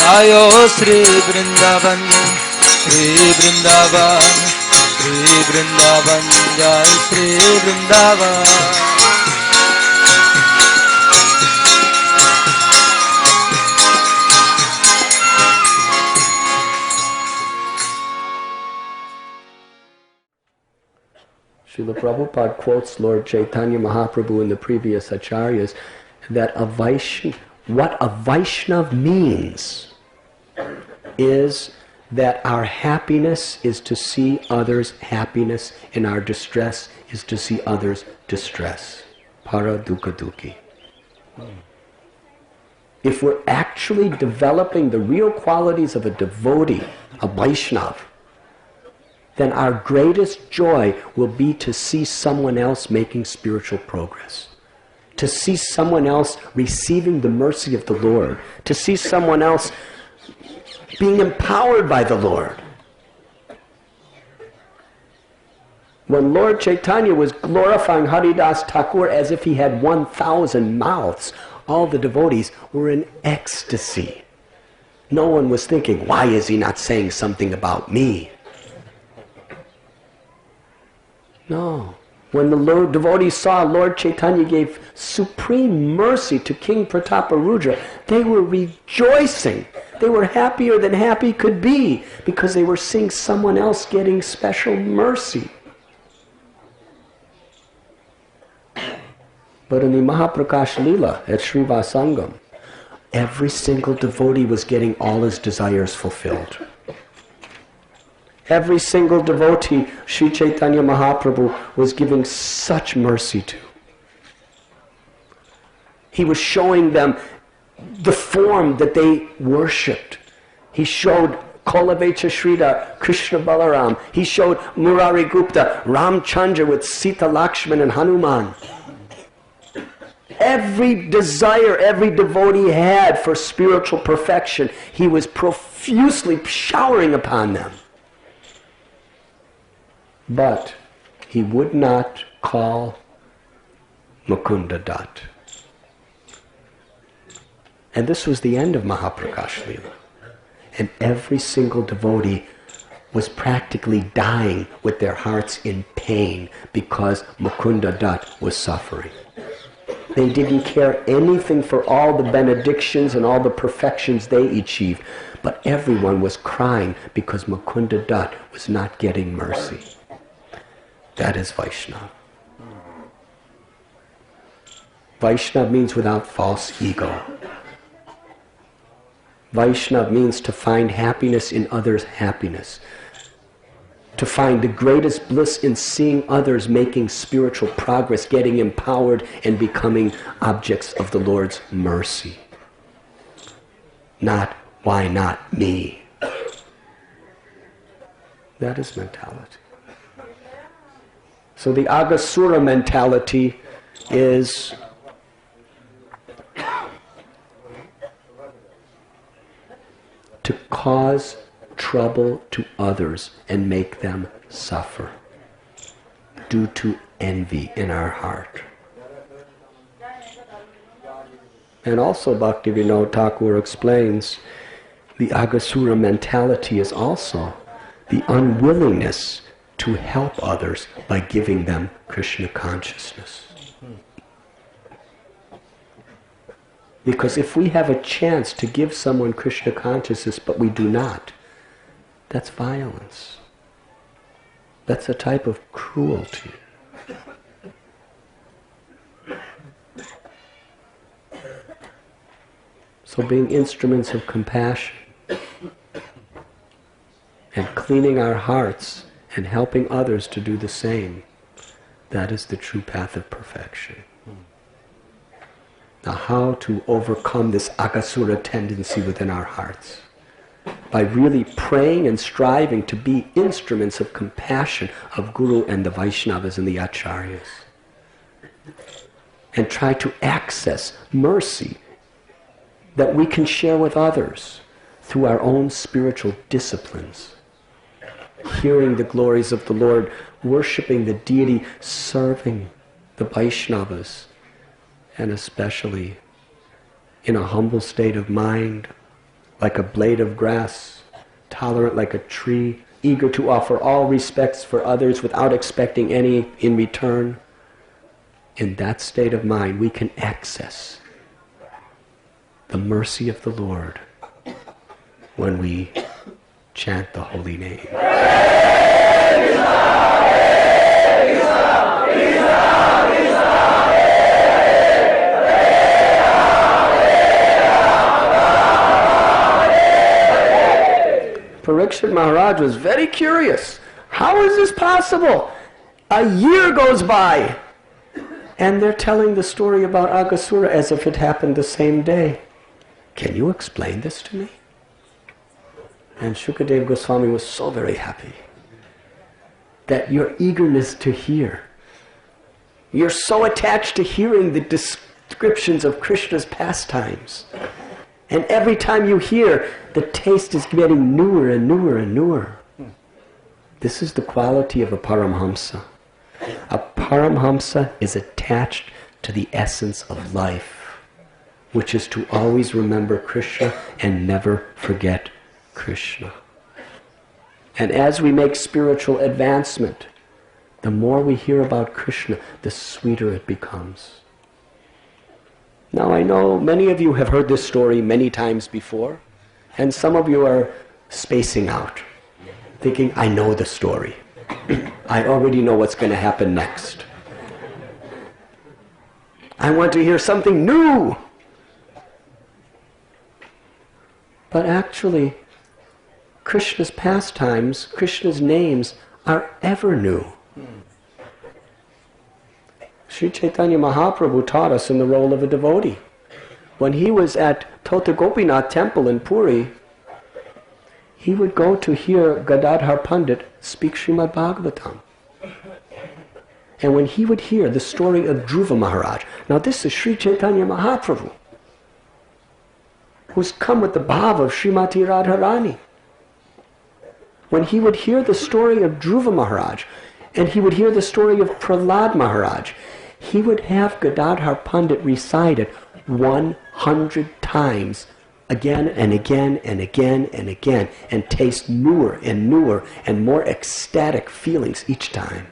आयो श्री वृंदावन, श्री वृंदावन, श्री वृंदावन, जय Shri Vrindavan. Srila Prabhupada quotes Lord Chaitanya Mahaprabhu and the previous acharyas that what a Vaishnav means is that our happiness is to see others' happiness and our distress is to see others' distress. Para dukkha dukhi. If we're actually developing the real qualities of a devotee, a Vaishnav, then our greatest joy will be to see someone else making spiritual progress, to see someone else receiving the mercy of the Lord, to see someone else being empowered by the Lord. When Lord Chaitanya was glorifying Haridas Thakur as if he had 1,000 mouths, all the devotees were in ecstasy. No one was thinking, why is he not saying something about me? No. When the Lord devotees saw Lord Chaitanya gave supreme mercy to King Prataparudra, they were rejoicing. They were happier than happy could be because they were seeing someone else getting special mercy. But in the Mahaprakash Leela at Srivasangam, every single devotee was getting all his desires fulfilled. Every single devotee Sri Chaitanya Mahaprabhu was giving such mercy to. He was showing them the form that they worshipped. He showed Kolavecha Shrida, Krishna Balaram. He showed Murari Gupta, Ramchandra with Sita Lakshman and Hanuman. Every desire every devotee had for spiritual perfection, he was profusely showering upon them. But he would not call Mukunda Dat. And this was the end of Mahaprakash Leela. And every single devotee was practically dying with their hearts in pain because Mukunda Dat was suffering. They didn't care anything for all the benedictions and all the perfections they achieved. But everyone was crying because Mukunda Dat was not getting mercy. That is Vaishnava. Vaishnava means without false ego. Vaishnava means to find happiness in others' happiness. To find the greatest bliss in seeing others making spiritual progress, getting empowered and becoming objects of the Lord's mercy. Not, why not me? That is mentality. So the Agasura mentality is to cause trouble to others and make them suffer due to envy in our heart. And also Bhaktivinoda Thakur explains the Agasura mentality is also the unwillingness to help others by giving them Krishna consciousness. Because if we have a chance to give someone Krishna consciousness but we do not, that's violence. That's a type of cruelty. So being instruments of compassion and cleaning our hearts and helping others to do the same, that is the true path of perfection. Now how to overcome this Agasura tendency within our hearts? By really praying and striving to be instruments of compassion of Guru and the Vaishnavas and the Acharyas. And try to access mercy that we can share with others through our own spiritual disciplines. Hearing the glories of the Lord, worshipping the deity, serving the Vaishnavas, and especially in a humble state of mind, like a blade of grass, tolerant like a tree, eager to offer all respects for others without expecting any in return. In that state of mind, we can access the mercy of the Lord when we chant the holy name. Parikshit Maharaj was very curious. How is this possible? A year goes by, and they're telling the story about Aghasura as if it happened the same day. Can you explain this to me? And Shukadev Goswami was so very happy that your eagerness to hear, you're so attached to hearing the descriptions of Krishna's pastimes. And every time you hear, the taste is getting newer and newer and newer. This is the quality of a Paramhamsa. A Paramhamsa is attached to the essence of life, which is to always remember Krishna and never forget Krishna. And as we make spiritual advancement, the more we hear about Krishna, the sweeter it becomes. Now I know many of you have heard this story many times before, and some of you are spacing out, thinking, I know the story. I already know what's going to happen next. I want to hear something new. But actually, Krishna's pastimes, Krishna's names are ever new. Sri Chaitanya Mahaprabhu taught us in the role of a devotee. When he was at Tota Gopinath temple in Puri, he would go to hear Gadadhar Pandit speak Srimad Bhagavatam. And when he would hear the story of Dhruva Maharaj, now this is Sri Chaitanya Mahaprabhu, who's come with the bhava of Srimati Radharani. When he would hear the story of Dhruva Maharaj, and he would hear the story of Prahlad Maharaj, he would have Gadadhar Pandit recite it 100 times, again and again and again and again, and taste newer and newer and more ecstatic feelings each time.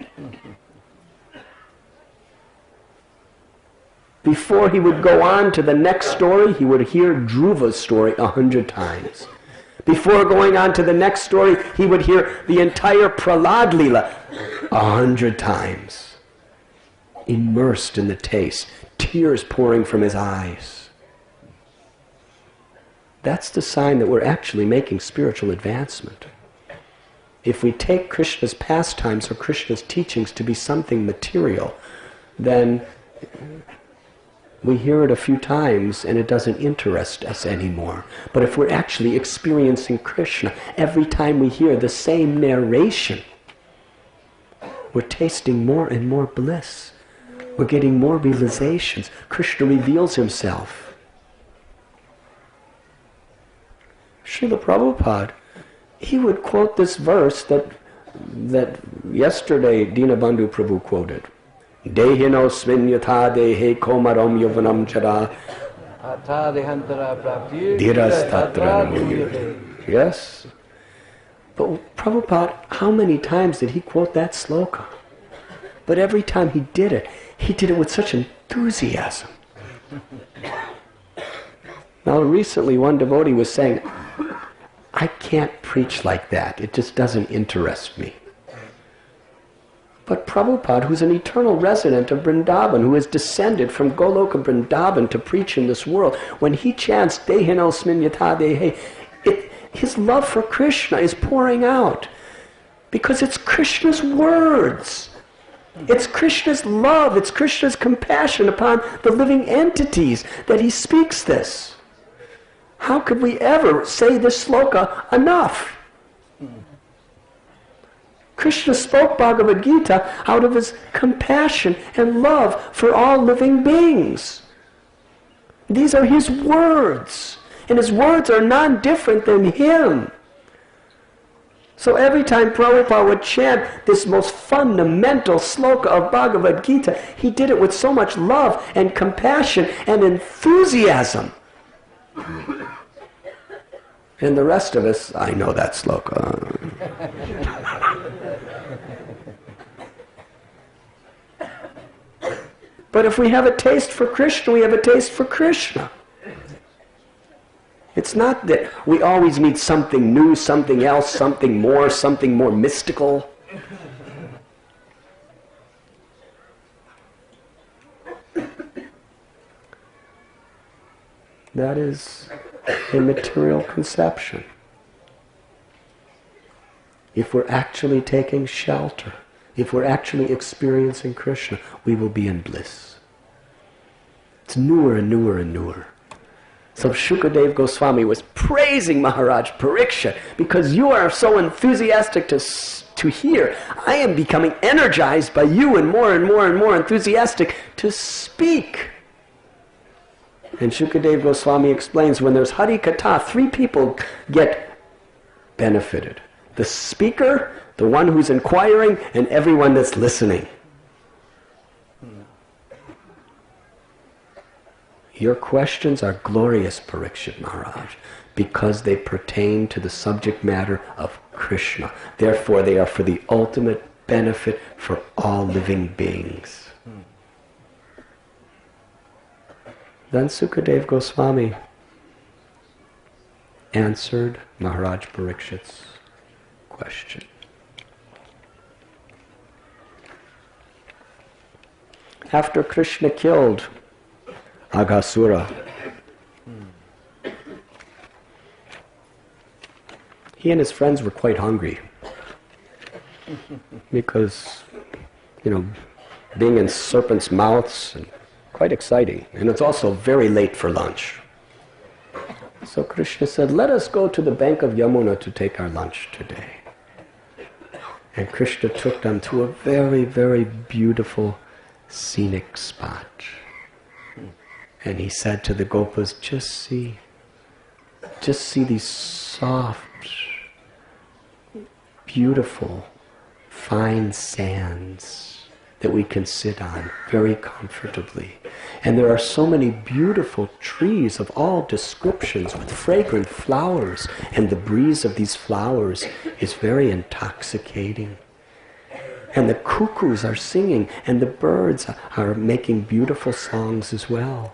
Before he would go on to the next story, he would hear Dhruva's story 100 times. Before going on to the next story, he would hear the entire Prahlad Leela 100 times. Immersed in the taste, tears pouring from his eyes. That's the sign that we're actually making spiritual advancement. If we take Krishna's pastimes or Krishna's teachings to be something material, then we hear it a few times and it doesn't interest us anymore. But if we're actually experiencing Krishna every time we hear the same narration, we're tasting more and more bliss. We're getting more realizations. Krishna reveals himself. Srila Prabhupada, he would quote this verse that yesterday Dinabandhu Prabhu quoted. Dehino sminyatha dehe komaram yovanam chara dhiras tatra namuyate. Yes. But Prabhupada, how many times did he quote that sloka? But every time he did it with such enthusiasm. Now recently one devotee was saying, I can't preach like that. It just doesn't interest me. But Prabhupada, who's an eternal resident of Vrindavan, who has descended from Goloka Vrindavan to preach in this world, when he chants Dehino Sminyata Dehe, his love for Krishna is pouring out. Because it's Krishna's words. It's Krishna's love, it's Krishna's compassion upon the living entities that he speaks this. How could we ever say this sloka enough? Krishna spoke Bhagavad Gita out of his compassion and love for all living beings. These are his words, and his words are none different than him. So every time Prabhupada would chant this most fundamental sloka of Bhagavad Gita, he did it with so much love and compassion and enthusiasm And the rest of us, I know that sloka. But if we have a taste for Krishna, we have a taste for Krishna. It's not that we always need something new, something else, something more mystical. That is a material conception. If we're actually taking shelter, if we're actually experiencing Krishna, we will be in bliss. It's newer and newer and newer. So Shukadev Goswami was praising Maharaj Pariksha because you are so enthusiastic to hear. I am becoming energized by you and more enthusiastic to speak. And Shukadev Goswami explains when there's Hari Katha, three people get benefited. The speaker, the one who's inquiring, and everyone that's listening. Your questions are glorious, Parikshit Maharaj, because they pertain to the subject matter of Krishna. Therefore, they are for the ultimate benefit for all living beings. Then Sukadev Goswami answered Maharaj Parikshit's question. After Krishna killed Aghasura, he and his friends were quite hungry because, being in serpents' mouths and quite exciting, and it's also very late for lunch. So Krishna said, let us go to the bank of Yamuna to take our lunch today. And Krishna took them to a very, very beautiful scenic spot. And he said to the Gopas, just see these soft, beautiful, fine sands that we can sit on very comfortably. And there are so many beautiful trees of all descriptions with fragrant flowers, and the breeze of these flowers is very intoxicating. And the cuckoos are singing, and the birds are making beautiful songs as well.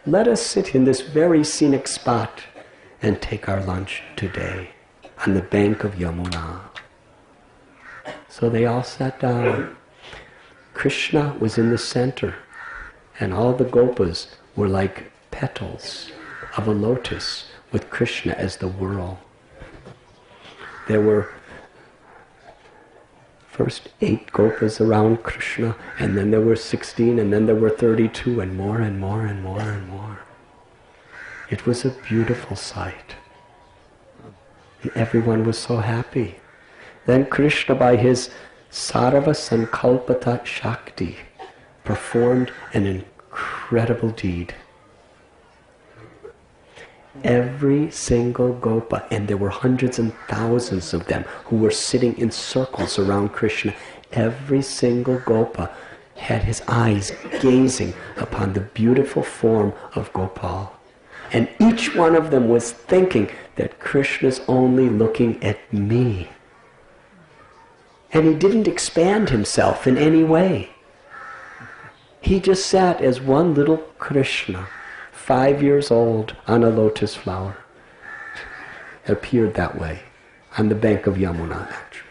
Let us sit in this very scenic spot and take our lunch today on the bank of Yamuna. So they all sat down. Krishna was in the center, and all the gopas were like petals of a lotus with Krishna as the whirl. There were first 8 gopas around Krishna, and then there were 16, and then there were 32, and more and more and more and more. It was a beautiful sight. And everyone was so happy. Then Krishna, by his Sarva Sankalpata Shakti, performed an incredible deed. Every single gopa, and there were hundreds and thousands of them who were sitting in circles around Krishna, every single gopa had his eyes gazing upon the beautiful form of Gopal. And each one of them was thinking that Krishna's only looking at me. And he didn't expand himself in any way. He just sat as one little Krishna, 5 years old, on a lotus flower. Appeared that way, on the bank of Yamuna, actually.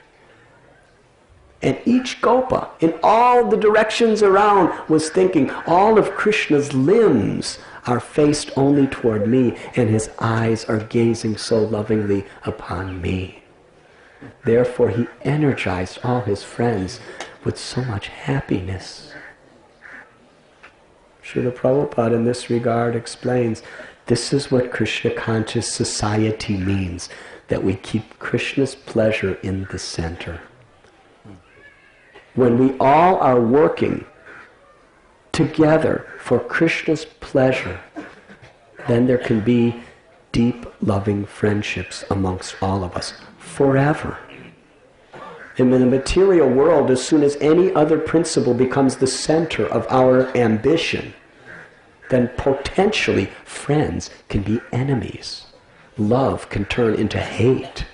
And each gopa, in all the directions around, was thinking, all of Krishna's limbs are faced only toward me, and his eyes are gazing so lovingly upon me. Therefore, he energized all his friends with so much happiness. Srila Prabhupada in this regard explains, this is what Krishna conscious society means, that we keep Krishna's pleasure in the center. When we all are working together for Krishna's pleasure, then there can be deep, loving friendships amongst all of us forever. In the material world, as soon as any other principle becomes the center of our ambition, then potentially friends can be enemies. love can turn into hate.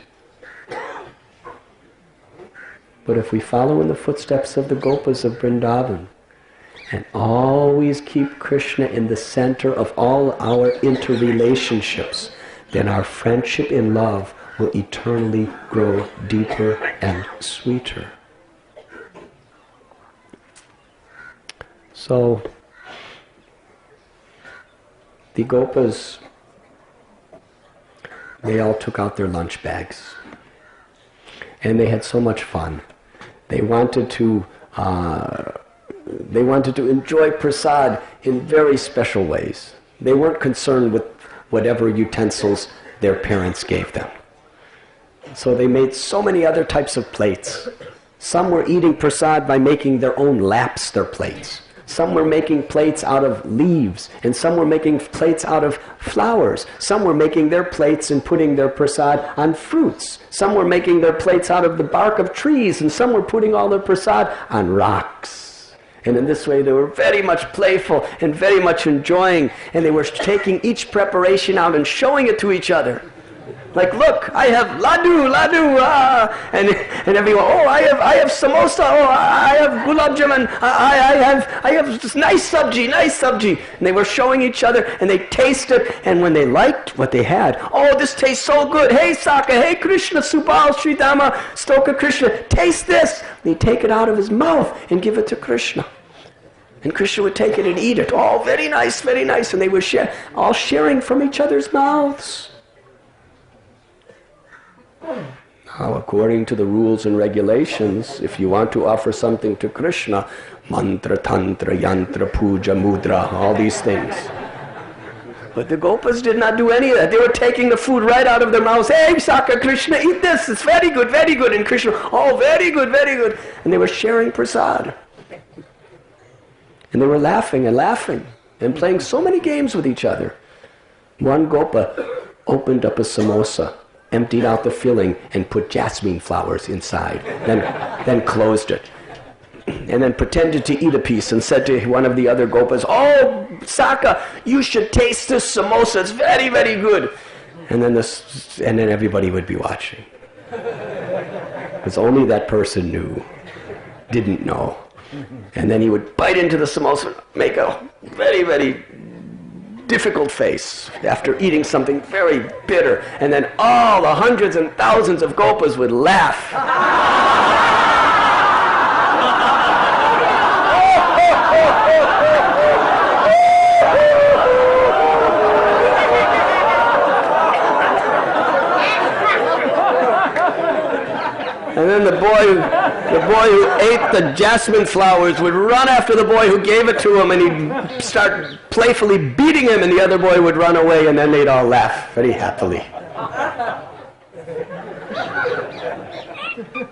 But if we follow in the footsteps of the Gopas of Vrindavan and always keep Krishna in the center of all our interrelationships, then our friendship in love will eternally grow deeper and sweeter. So, the Gopas, they all took out their lunch bags. And they had so much fun. They wanted to enjoy prasad in very special ways. They weren't concerned with whatever utensils their parents gave them. So they made so many other types of plates. Some were eating prasad by making their own laps their plates. Some were making plates out of leaves, and some were making plates out of flowers. Some were making their plates and putting their prasad on fruits. Some were making their plates out of the bark of trees, and some were putting all their prasad on rocks. And in this way they were very much playful and very much enjoying, and they were taking each preparation out and showing it to each other. Like, look, I have laddu, and everyone, oh, I have samosa, oh, I have gulab jamun, I have this nice sabji. And they were showing each other, and they tasted, and when they liked what they had, oh, this tastes so good, hey Saka, hey Krishna, Subal, Sridhama, Stoka Krishna, taste this. And he'd take it out of his mouth and give it to Krishna. And Krishna would take it and eat it. Oh, very nice, and they were all sharing from each other's mouths. Now, according to the rules and regulations, if you want to offer something to Krishna, mantra, tantra, yantra, puja, mudra, all these things. But the Gopas did not do any of that. They were taking the food right out of their mouths. Hey, Saka, Krishna, eat this. It's very good. And Krishna, oh, very good. And they were sharing prasad. And they were laughing and playing so many games with each other. One Gopa opened up a samosa, emptied out the filling, and put jasmine flowers inside. Then closed it. And then pretended to eat a piece and said to one of the other Gopas, oh, Saka, you should taste this samosa. It's very, very good. And then everybody would be watching. Because only that person didn't know. And then he would bite into the samosa, make a very, very difficult face after eating something very bitter, and then all the hundreds and thousands of Gopas would laugh. And then the boy who ate the jasmine flowers would run after the boy who gave it to him, and he'd start playfully beating him, and the other boy would run away, and then they'd all laugh very happily.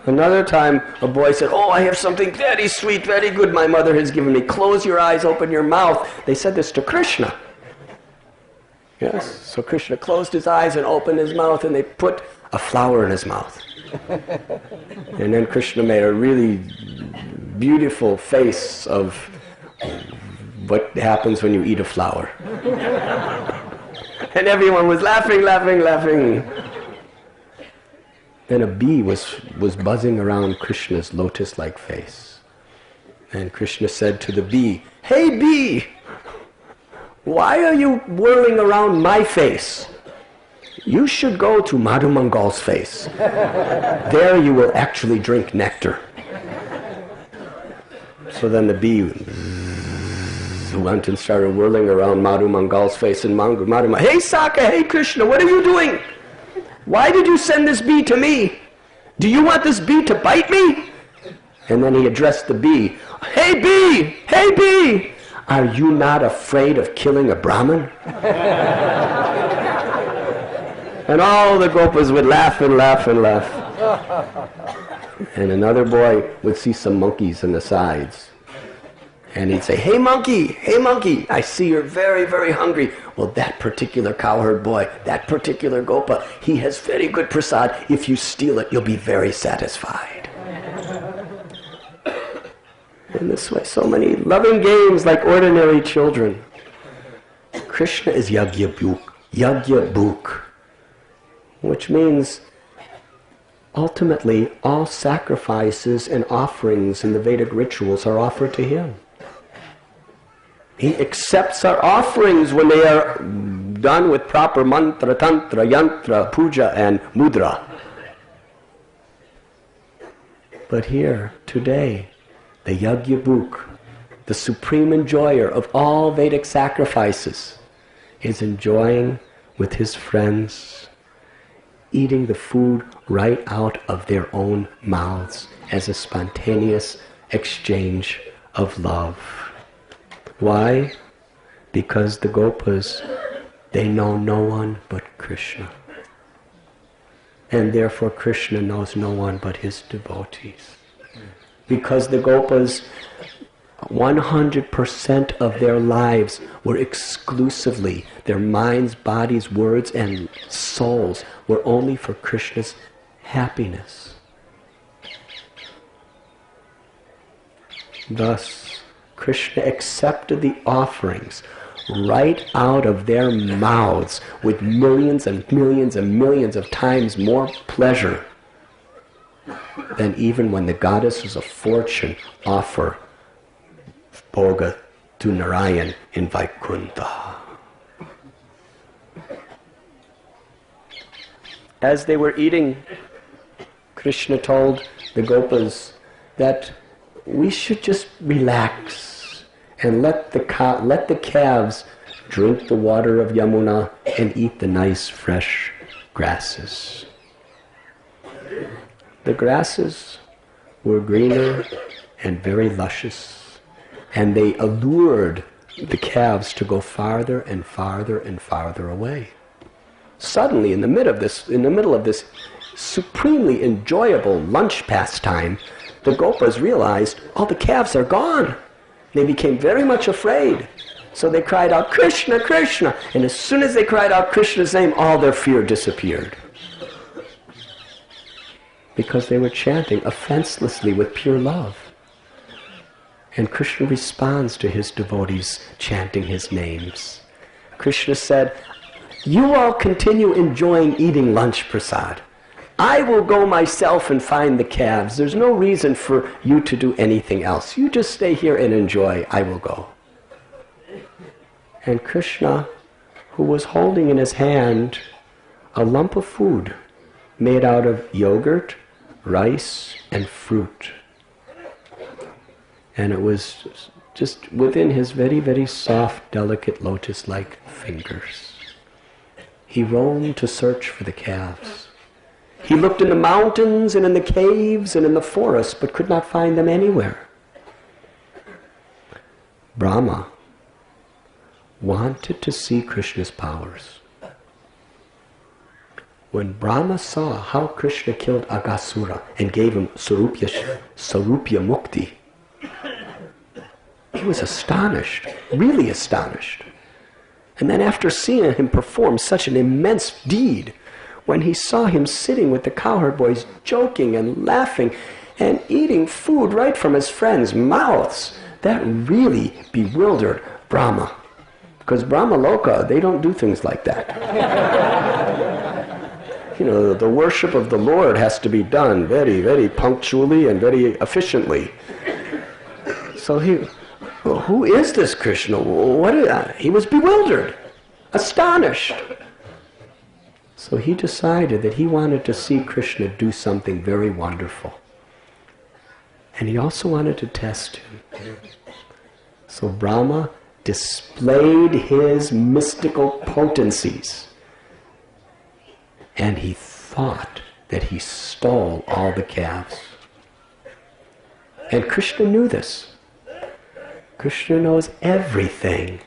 Another time, a boy said, oh, I have something very sweet, very good my mother has given me. Close your eyes, open your mouth. They said this to Krishna. Yes, so Krishna closed his eyes and opened his mouth, and they put a flower in his mouth. And then Krishna made a really beautiful face of what happens when you eat a flower. And everyone was laughing. Then a bee was buzzing around Krishna's lotus-like face. And Krishna said to the bee, hey bee, why are you whirling around my face? You should go to Madhu Mangal's face. There you will actually drink nectar. So then the bee went and started whirling around Madhu Mangal's face, and Madhu, hey Saka, hey Krishna, what are you doing? Why did you send this bee to me? Do you want this bee to bite me? And then he addressed the bee, hey bee, are you not afraid of killing a Brahmin? And all the Gopas would laugh. And another boy would see some monkeys on the sides. And he'd say, hey monkey, I see you're very, very hungry. Well, that particular cowherd boy, that particular Gopa, he has very good prasad. If you steal it, you'll be very satisfied. In this way, so many loving games like ordinary children. Krishna is Yagya Bhuk. which means ultimately all sacrifices and offerings in the Vedic rituals are offered to him. He accepts our offerings when they are done with proper mantra, tantra, yantra, puja and mudra. But here, today, the Yagyabhuk, the supreme enjoyer of all Vedic sacrifices, is enjoying with his friends, eating the food right out of their own mouths as a spontaneous exchange of love. Why? Because the Gopas, they know no one but Krishna. And therefore Krishna knows no one but his devotees. Because the Gopas, 100% of their lives were exclusively, their minds, bodies, words, and souls were only for Krishna's happiness. Thus, Krishna accepted the offerings right out of their mouths with millions and millions and millions of times more pleasure than even when the goddesses of fortune offer Bhoga to Narayan in Vaikuntha. As they were eating, Krishna told the Gopas that we should just relax and let the calves drink the water of Yamuna and eat the nice fresh grasses. The grasses were greener and very luscious, and they allured the calves to go farther and farther and farther away. Suddenly, in the middle of this supremely enjoyable lunch pastime, the Gopas realized, oh, the calves are gone. They became very much afraid. So they cried out, Krishna, Krishna. And as soon as they cried out Krishna's name, all their fear disappeared. Because they were chanting offenselessly with pure love. And Krishna responds to his devotees chanting his names. Krishna said, you all continue enjoying eating lunch prasad. I will go myself and find the calves. There's no reason for you to do anything else. You just stay here and enjoy. I will go. And Krishna, who was holding in his hand a lump of food made out of yogurt, rice, and fruit. And it was just within his very, very soft, delicate, lotus-like fingers. He roamed to search for the calves. He looked in the mountains and in the caves and in the forest, but could not find them anywhere. Brahma wanted to see Krishna's powers. When Brahma saw how Krishna killed Aghasura and gave him Sarupya Mukti, he was astonished, really astonished. And then after seeing him perform such an immense deed, when he saw him sitting with the cowherd boys joking and laughing and eating food right from his friends' mouths, that really bewildered Brahma. Because Brahma Loka, they don't do things like that. You know, the worship of the Lord has to be done very, very punctually and very efficiently. So who is this Krishna? He was bewildered, astonished. So he decided that he wanted to see Krishna do something very wonderful. And he also wanted to test him. So Brahma displayed his mystical potencies. And he thought that he stole all the calves. And Krishna knew this. Krishna knows everything.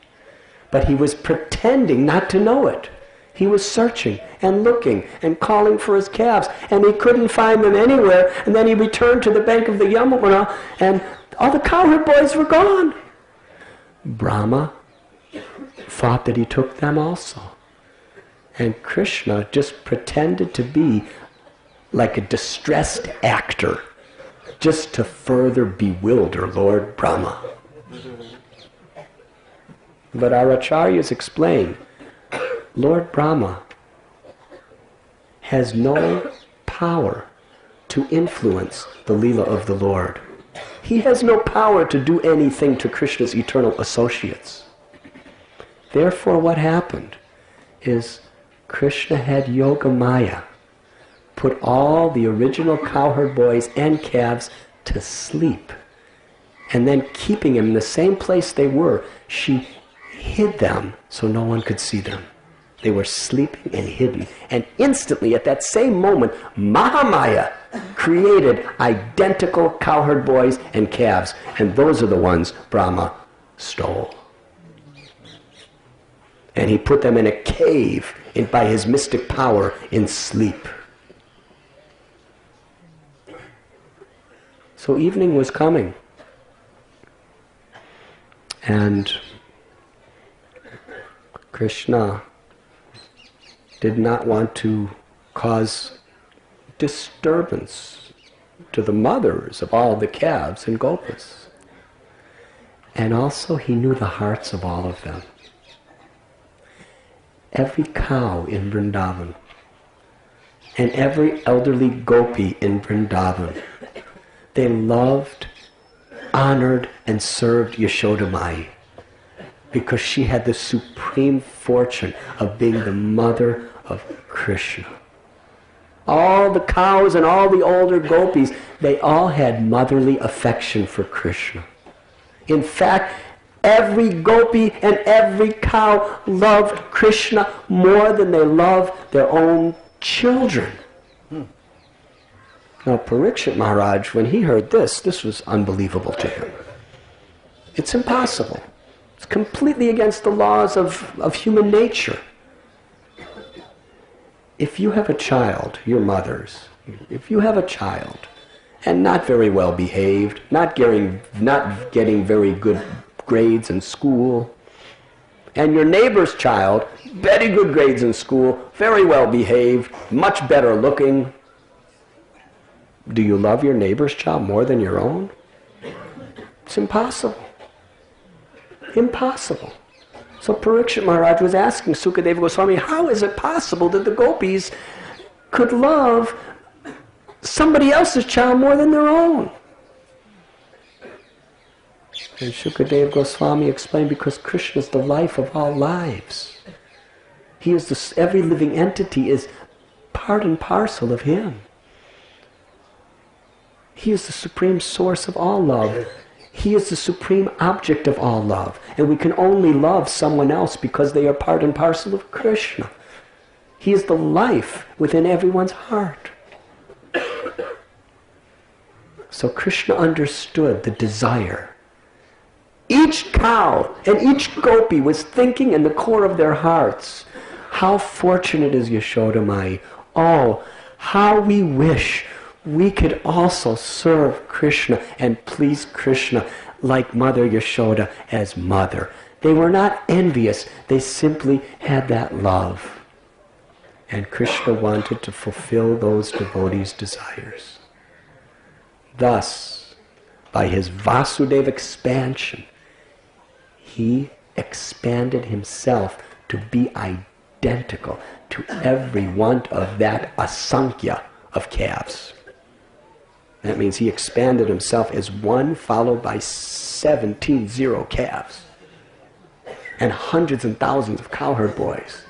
But he was pretending not to know it. He was searching and looking and calling for his calves, and he couldn't find them anywhere. And then he returned to the bank of the Yamuna, and all the cowherd boys were gone. Brahma thought that he took them also. And Krishna just pretended to be like a distressed actor, just to further bewilder Lord Brahma. But our acharyas explain, Lord Brahma has no power to influence the Leela of the Lord. He has no power to do anything to Krishna's eternal associates. Therefore, what happened is Krishna had Yoga Maya put all the original cowherd boys and calves to sleep. And then keeping them in the same place they were, she hid them so no one could see them. They were sleeping and hidden. And instantly, at that same moment, Mahamaya created identical cowherd boys and calves. And those are the ones Brahma stole. And he put them in a cave by his mystic power in sleep. So evening was coming. And Krishna did not want to cause disturbance to the mothers of all the calves and gopas. And also he knew the hearts of all of them. Every cow in Vrindavan and every elderly gopi in Vrindavan, they loved, honored, and served Yashoda Mai because she had the supreme fortune of being the mother of Krishna. All the cows and all the older gopis, they all had motherly affection for Krishna. In fact, every gopi and every cow loved Krishna more than they loved their own children. Now, Parikshit Maharaj, when he heard this was unbelievable to him. It's impossible. It's completely against the laws of human nature. If you have a child, your mothers, if you have a child, and not very well behaved, not getting very good grades in school, and your neighbor's child, very good grades in school, very well behaved, much better looking, do you love your neighbor's child more than your own? It's impossible. Impossible. So Parikshit Maharaj was asking Sukadeva Goswami, how is it possible that the gopis could love somebody else's child more than their own? And Sukadeva Goswami explained, because Krishna is the life of all lives. He is every living entity is part and parcel of him. He is the supreme source of all love. He is the supreme object of all love. And we can only love someone else because they are part and parcel of Krishna. He is the life within everyone's heart. So Krishna understood the desire. Each cow and each gopi was thinking in the core of their hearts, how fortunate is Yashoda Mai. Oh, how we wish we could also serve Krishna and please Krishna like Mother Yashoda as mother. They were not envious. They simply had that love. And Krishna wanted to fulfill those devotees' desires. Thus, by his Vasudeva expansion, he expanded himself to be identical to every one of that asankhya of calves. That means he expanded himself as one followed by 17 calves and hundreds and thousands of cowherd boys.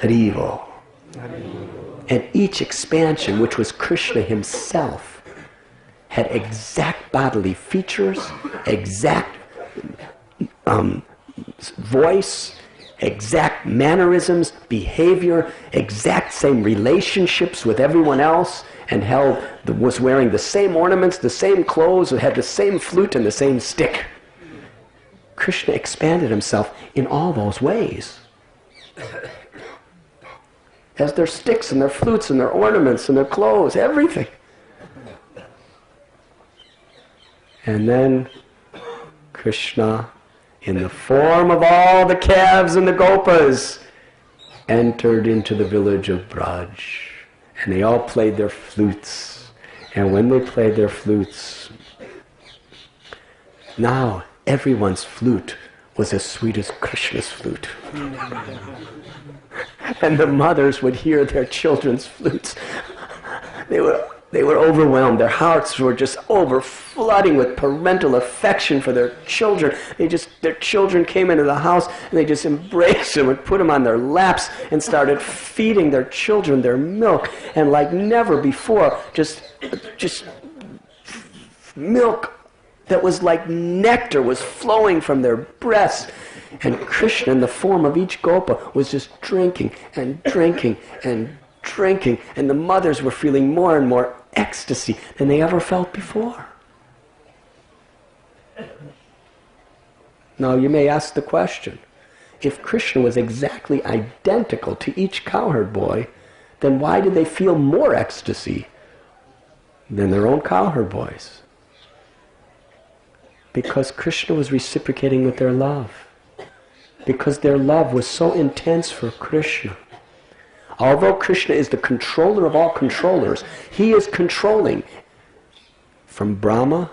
Harivo. And each expansion, which was Krishna himself, had exact bodily features, exact voice, exact mannerisms, behavior, exact same relationships with everyone else, and was wearing the same ornaments, the same clothes, had the same flute and the same stick. Krishna expanded himself in all those ways. As their sticks and their flutes and their ornaments and their clothes, everything. And then Krishna, in the form of all the calves and the gopas, entered into the village of Braj. And they all played their flutes. And when they played their flutes, now everyone's flute was as sweet as Krishna's flute. And the mothers would hear their children's flutes. They were overwhelmed. Their hearts were just overflooding with parental affection for their children. Their children came into the house and they just embraced them and put them on their laps and started feeding their children their milk. And like never before, just milk that was like nectar was flowing from their breasts. And Krishna, in the form of each gopa, was just drinking and drinking and drinking. And the mothers were feeling more and more ecstasy than they ever felt before. Now you may ask the question, if Krishna was exactly identical to each cowherd boy, then why did they feel more ecstasy than their own cowherd boys? Because Krishna was reciprocating with their love. Because their love was so intense for Krishna. Although Krishna is the controller of all controllers, he is controlling from Brahma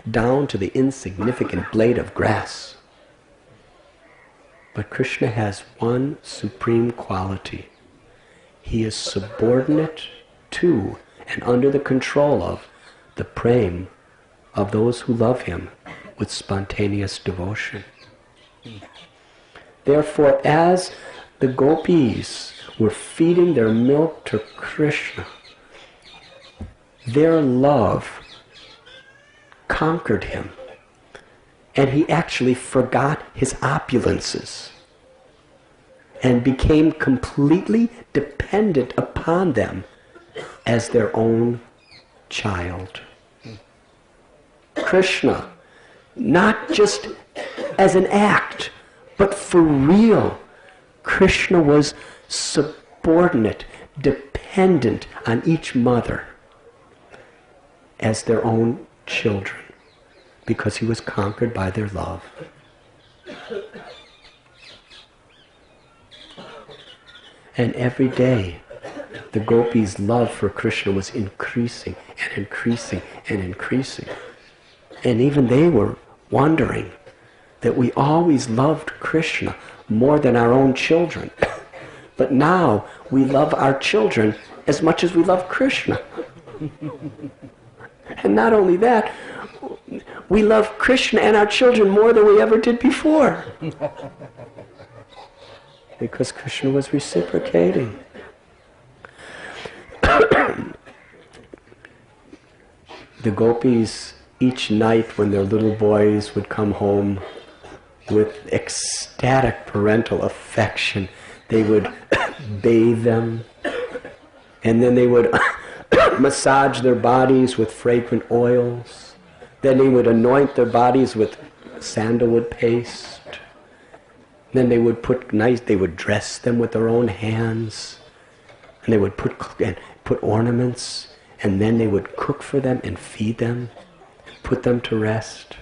down to the insignificant blade of grass. But Krishna has one supreme quality. He is subordinate to and under the control of the prem of those who love him with spontaneous devotion. Therefore, as the gopis were feeding their milk to Krishna, their love conquered him, and he actually forgot his opulences and became completely dependent upon them as their own child. Krishna, not just as an act, but for real, Krishna was subordinate, dependent on each mother as their own children, because he was conquered by their love. And every day, the gopis' love for Krishna was increasing and increasing and increasing. And even they were wondering that we always loved Krishna more than our own children. But now we love our children as much as we love Krishna. And not only that, we love Krishna and our children more than we ever did before. Because Krishna was reciprocating. The gopis, each night when their little boys would come home with ecstatic parental affection, they would bathe them, and then they would massage their bodies with fragrant oils. Then they would anoint their bodies with sandalwood paste. Then they would they would dress them with their own hands, and they would put ornaments, and then they would cook for them and feed them, put them to rest.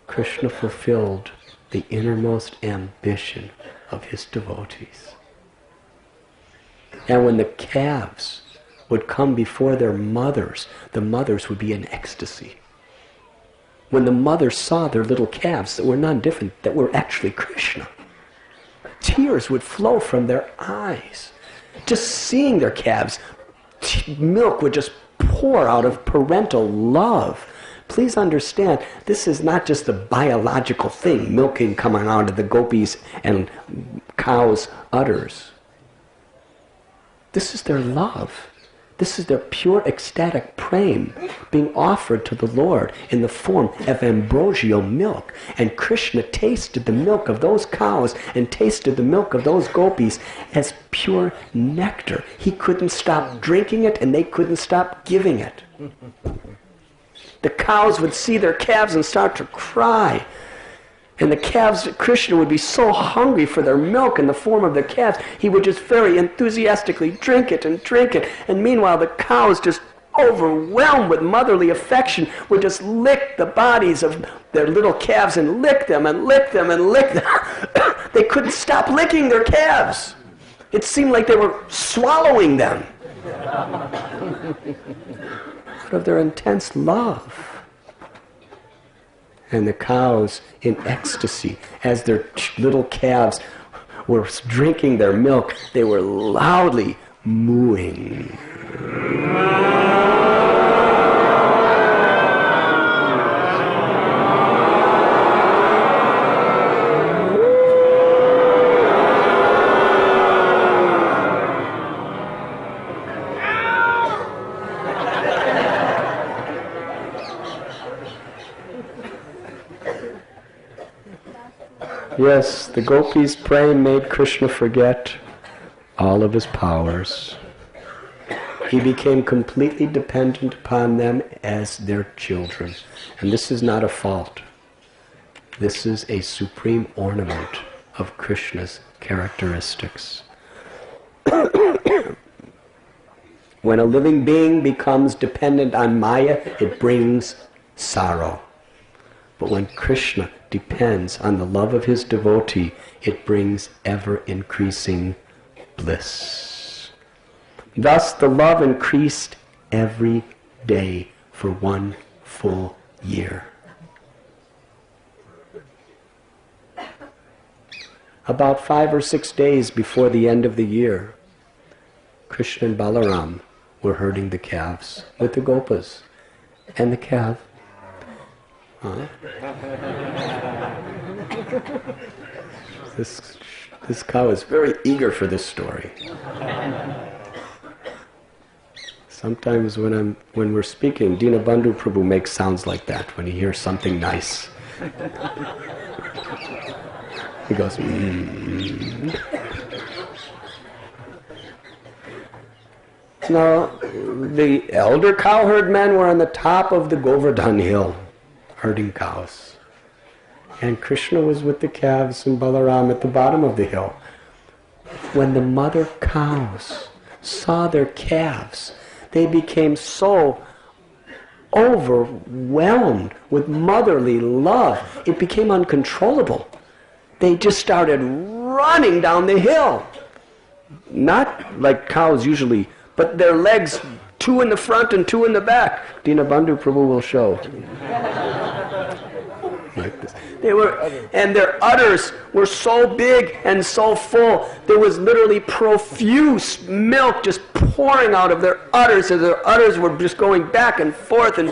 Krishna fulfilled the innermost ambition of his devotees. And when the calves would come before their mothers, the mothers would be in ecstasy. When the mothers saw their little calves that were none different, that were actually Krishna, tears would flow from their eyes. Just seeing their calves, milk would just pour out of parental love. Please understand, this is not just a biological thing, milking coming out of the gopis and cows' udders. This is their love. This is their pure ecstatic prem being offered to the Lord in the form of ambrosial milk. And Krishna tasted the milk of those cows and tasted the milk of those gopis as pure nectar. He couldn't stop drinking it and they couldn't stop giving it. The cows would see their calves and start to cry. And the calves, Krishna would be so hungry for their milk in the form of the calves, he would just very enthusiastically drink it. And meanwhile, the cows, just overwhelmed with motherly affection, would just lick the bodies of their little calves and lick them and lick them and lick them. They couldn't stop licking their calves. It seemed like they were swallowing them out of their intense love. And the cows in ecstasy as their little calves were drinking their milk, they were loudly mooing. Yes, the gopis' praying made Krishna forget all of his powers. He became completely dependent upon them as their children. And this is not a fault. This is a supreme ornament of Krishna's characteristics. When a living being becomes dependent on Maya, it brings sorrow. But when Krishna depends on the love of his devotee, it brings ever-increasing bliss. Thus the love increased every day for 1 full year. About 5 or 6 days before the end of the year, Krishna and Balaram were herding the calves with the gopas. And the calf... Huh? This cow is very eager for this story. Sometimes when we're speaking, Dinabandhu Prabhu makes sounds like that when he hears something nice. He goes, Now, the elder cowherd men were on the top of the Govardhan hill, herding cows. And Krishna was with the calves and Balaram at the bottom of the hill. When the mother cows saw their calves, they became so overwhelmed with motherly love, it became uncontrollable. They just started running down the hill. Not like cows usually, but their legs, 2 in the front and 2 in the back. Dinabandhu Prabhu will show. Like this. And their udders were so big and so full, there was literally profuse milk just pouring out of their udders, and their udders were just going back and forth, and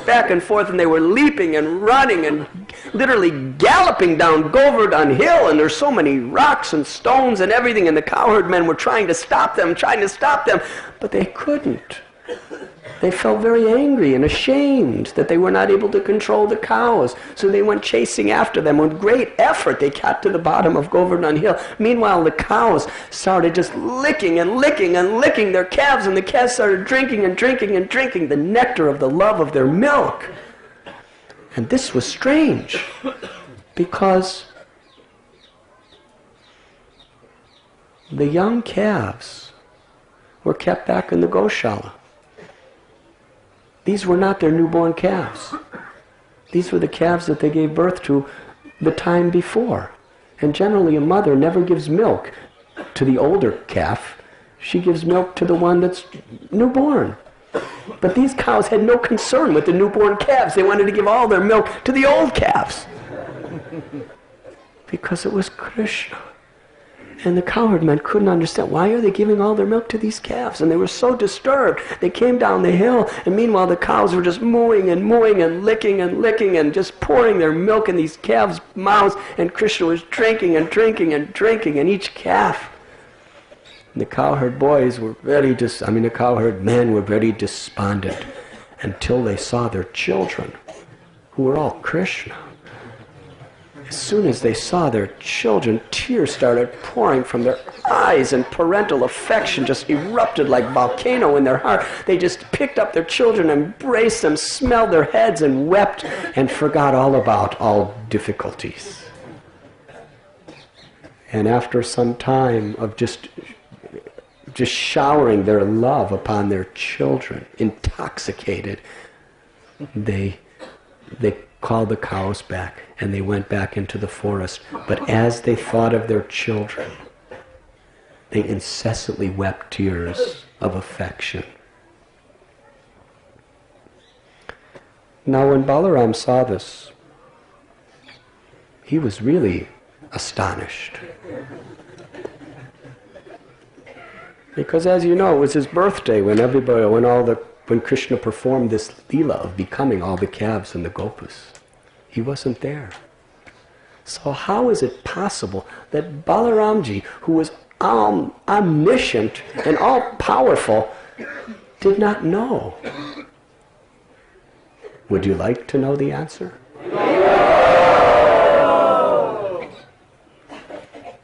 they were leaping and running and literally galloping down Govardhan Hill, and there's so many rocks and stones and everything, and the cowherd men were trying to stop them, but they couldn't. They felt very angry and ashamed that they were not able to control the cows. So they went chasing after them. With great effort, they got to the bottom of Govardhan Hill. Meanwhile, the cows started just licking their calves, and the calves started drinking the nectar of the love of their milk. And this was strange, because the young calves were kept back in the Goshala. These were not their newborn calves. These were the calves that they gave birth to the time before. And generally a mother never gives milk to the older calf. She gives milk to the one that's newborn. But these cows had no concern with the newborn calves. They wanted to give all their milk to the old calves. Because it was Krishna. And the cowherd men couldn't understand, why are they giving all their milk to these calves? And they were so disturbed. They came down the hill, and meanwhile the cows were just mooing and licking and just pouring their milk in these calves' mouths, and Krishna was drinking and each calf. And the cowherd boys were the cowherd men were very despondent until they saw their children, who were all Krishna. As soon as they saw their children, tears started pouring from their eyes, and parental affection just erupted like a volcano in their heart. They just picked up their children, embraced them, smelled their heads, and wept, and forgot all about all difficulties. And after some time of just showering their love upon their children, intoxicated, they called the cows back, and they went back into the forest. But as they thought of their children, they incessantly wept tears of affection. Now when Balaram saw this, he was really astonished. Because as you know, it was his birthday when Krishna performed this Leela of becoming all the calves and the gopas. He wasn't there. So how is it possible that Balaramji, who was omniscient and all-powerful, did not know? Would you like to know the answer?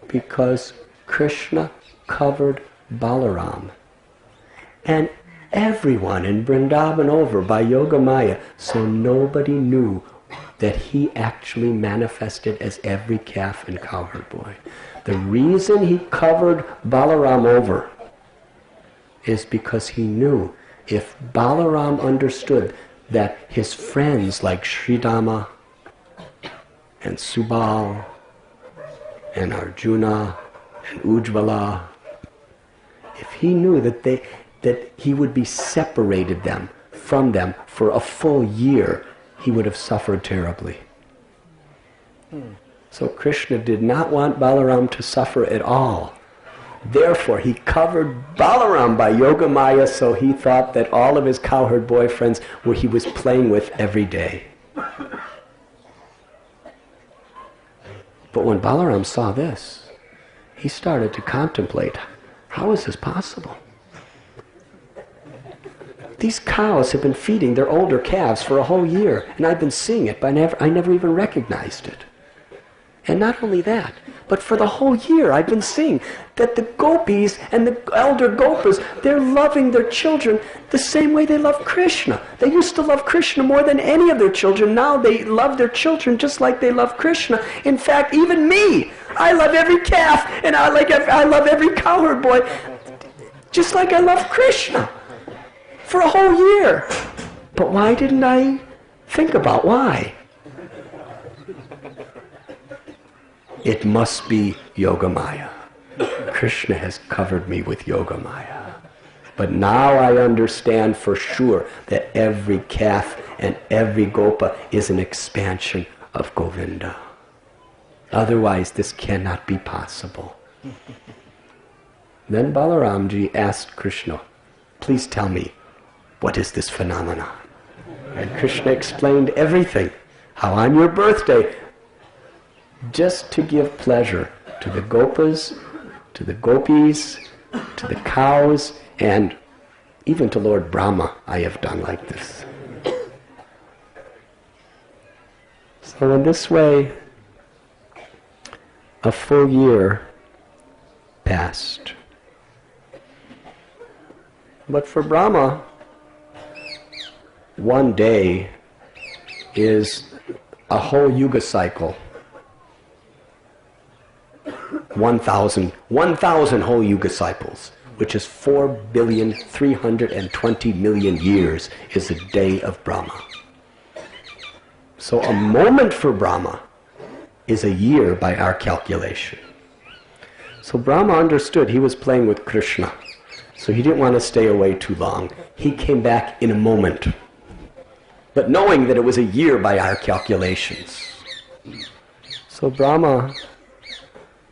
Because Krishna covered Balaram. And everyone in Vrindavan over by Yogamaya, so nobody knew that he actually manifested as every calf and cowherd boy. The reason he covered Balaram over is because he knew if Balaram understood that his friends like Sridama and Subal and Arjuna and Ujjvala, if he knew that he would be separated from them for a full year, he would have suffered terribly. So Krishna did not want Balaram to suffer at all. Therefore, he covered Balaram by Yogamaya, so he thought that all of his cowherd boyfriends he was playing with every day. But when Balaram saw this, he started to contemplate, how is this possible? These cows have been feeding their older calves for a whole year, and I've been seeing it, but I never even recognized it. And not only that, but for the whole year I've been seeing that the gopis and the elder gopas, they're loving their children the same way they love Krishna. They used to love Krishna more than any of their children. Now they love their children just like they love Krishna. In fact, even me, I love every calf and I love every cowherd boy just like I love Krishna for a whole year. But why didn't I think about why? It must be Yogamaya. Krishna has covered me with Yogamaya. But now I understand for sure that every calf and every gopa is an expansion of Govinda. Otherwise, this cannot be possible. Then Balaramji asked Krishna, please tell me, what is this phenomenon? And Krishna explained everything. How on your birthday, just to give pleasure to the gopas, to the gopis, to the cows, and even to Lord Brahma, I have done like this. So in this way, a full year passed. But for Brahma, one day is a whole yuga cycle. 1,000 whole yuga cycles, which is 4,320,000,000 years, is a day of Brahma. So a moment for Brahma is a year by our calculation. So Brahma understood he was playing with Krishna, so he didn't want to stay away too long. He came back in a moment, but knowing that it was a year by our calculations. So Brahma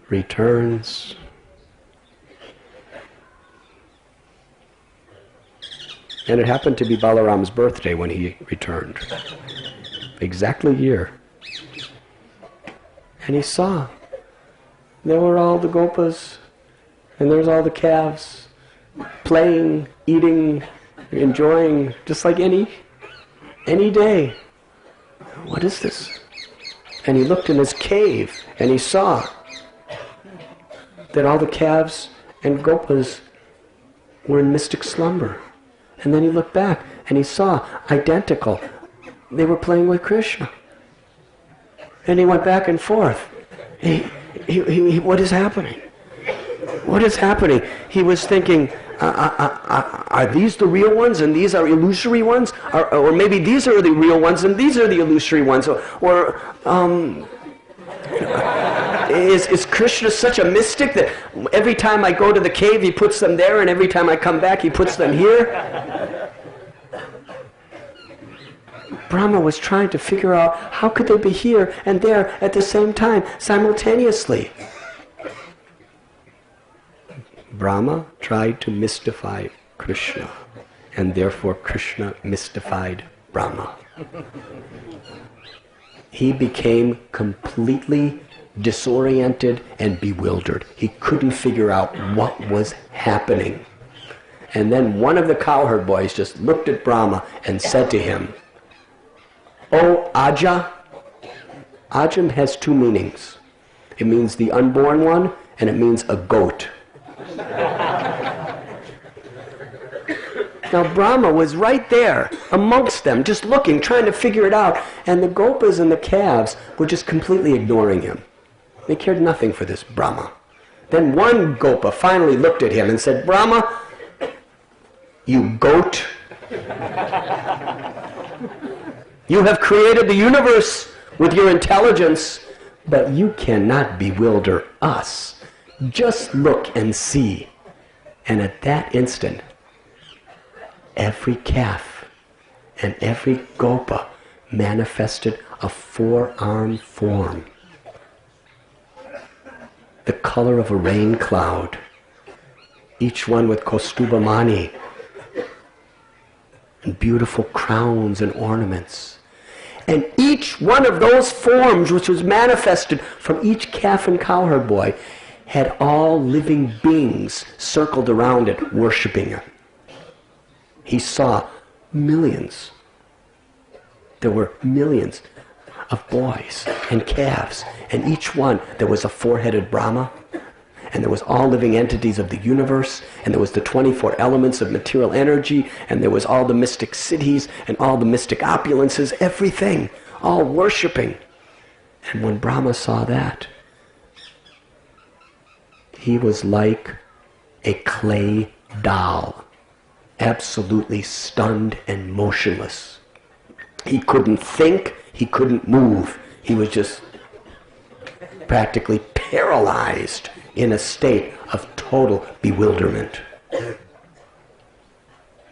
returns. And it happened to be Balaram's birthday when he returned. Exactly a year. And he saw there were all the gopas, and there's all the calves, playing, eating, enjoying, just like any day. What is this? And he looked in his cave, and he saw that all the calves and gopas were in mystic slumber. And then he looked back and he saw identical. They were playing with Krishna. And he went back and forth. What is happening? What is happening? He was thinking, are these the real ones and these are illusory ones? Or maybe these are the real ones and these are the illusory ones? Is Krishna such a mystic that every time I go to the cave he puts them there and every time I come back he puts them here? Brahma was trying to figure out how could they be here and there at the same time, simultaneously. Brahma tried to mystify Krishna, and therefore Krishna mystified Brahma. He became completely disoriented and bewildered. He couldn't figure out what was happening. And then one of the cowherd boys just looked at Brahma and said to him, "Oh, Aja." Ajam has two meanings. It means the unborn one, and it means a goat. Now Brahma was right there amongst them, just looking, trying to figure it out. And the gopas and the calves were just completely ignoring him. They cared nothing for this Brahma. Then one gopa finally looked at him and said, "Brahma, you goat. You have created the universe with your intelligence, but you cannot bewilder us. Just look and see." And at that instant, every calf and every gopa manifested a four-armed form, the color of a rain cloud, each one with kostubamani and beautiful crowns and ornaments. And each one of those forms which was manifested from each calf and cowherd boy had all living beings circled around it, worshipping it. He saw millions. There were millions of boys and calves, and each one there was a four-headed Brahma, and there was all living entities of the universe, and there was the 24 elements of material energy, and there was all the mystic cities and all the mystic opulences, everything, all worshipping. And when Brahma saw that, he was like a clay doll, absolutely stunned and motionless. He couldn't think, he couldn't move. He was just practically paralyzed in a state of total bewilderment.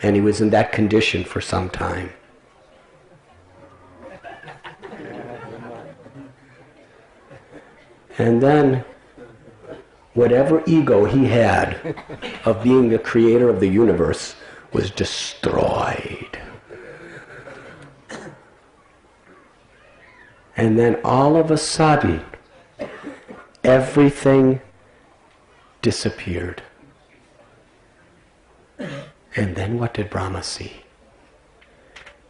And he was in that condition for some time. And then, whatever ego he had of being the creator of the universe was destroyed. And then all of a sudden, everything disappeared. And then what did Brahma see?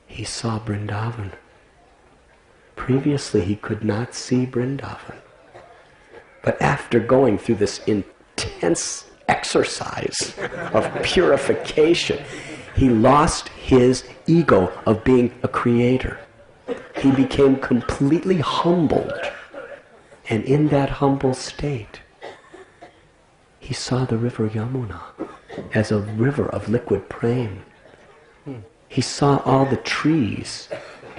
He saw Vrindavan. Previously he could not see Vrindavan. But after going through this intense exercise of purification, he lost his ego of being a creator. He became completely humbled. And in that humble state, he saw the river Yamuna as a river of liquid prema. He saw all the trees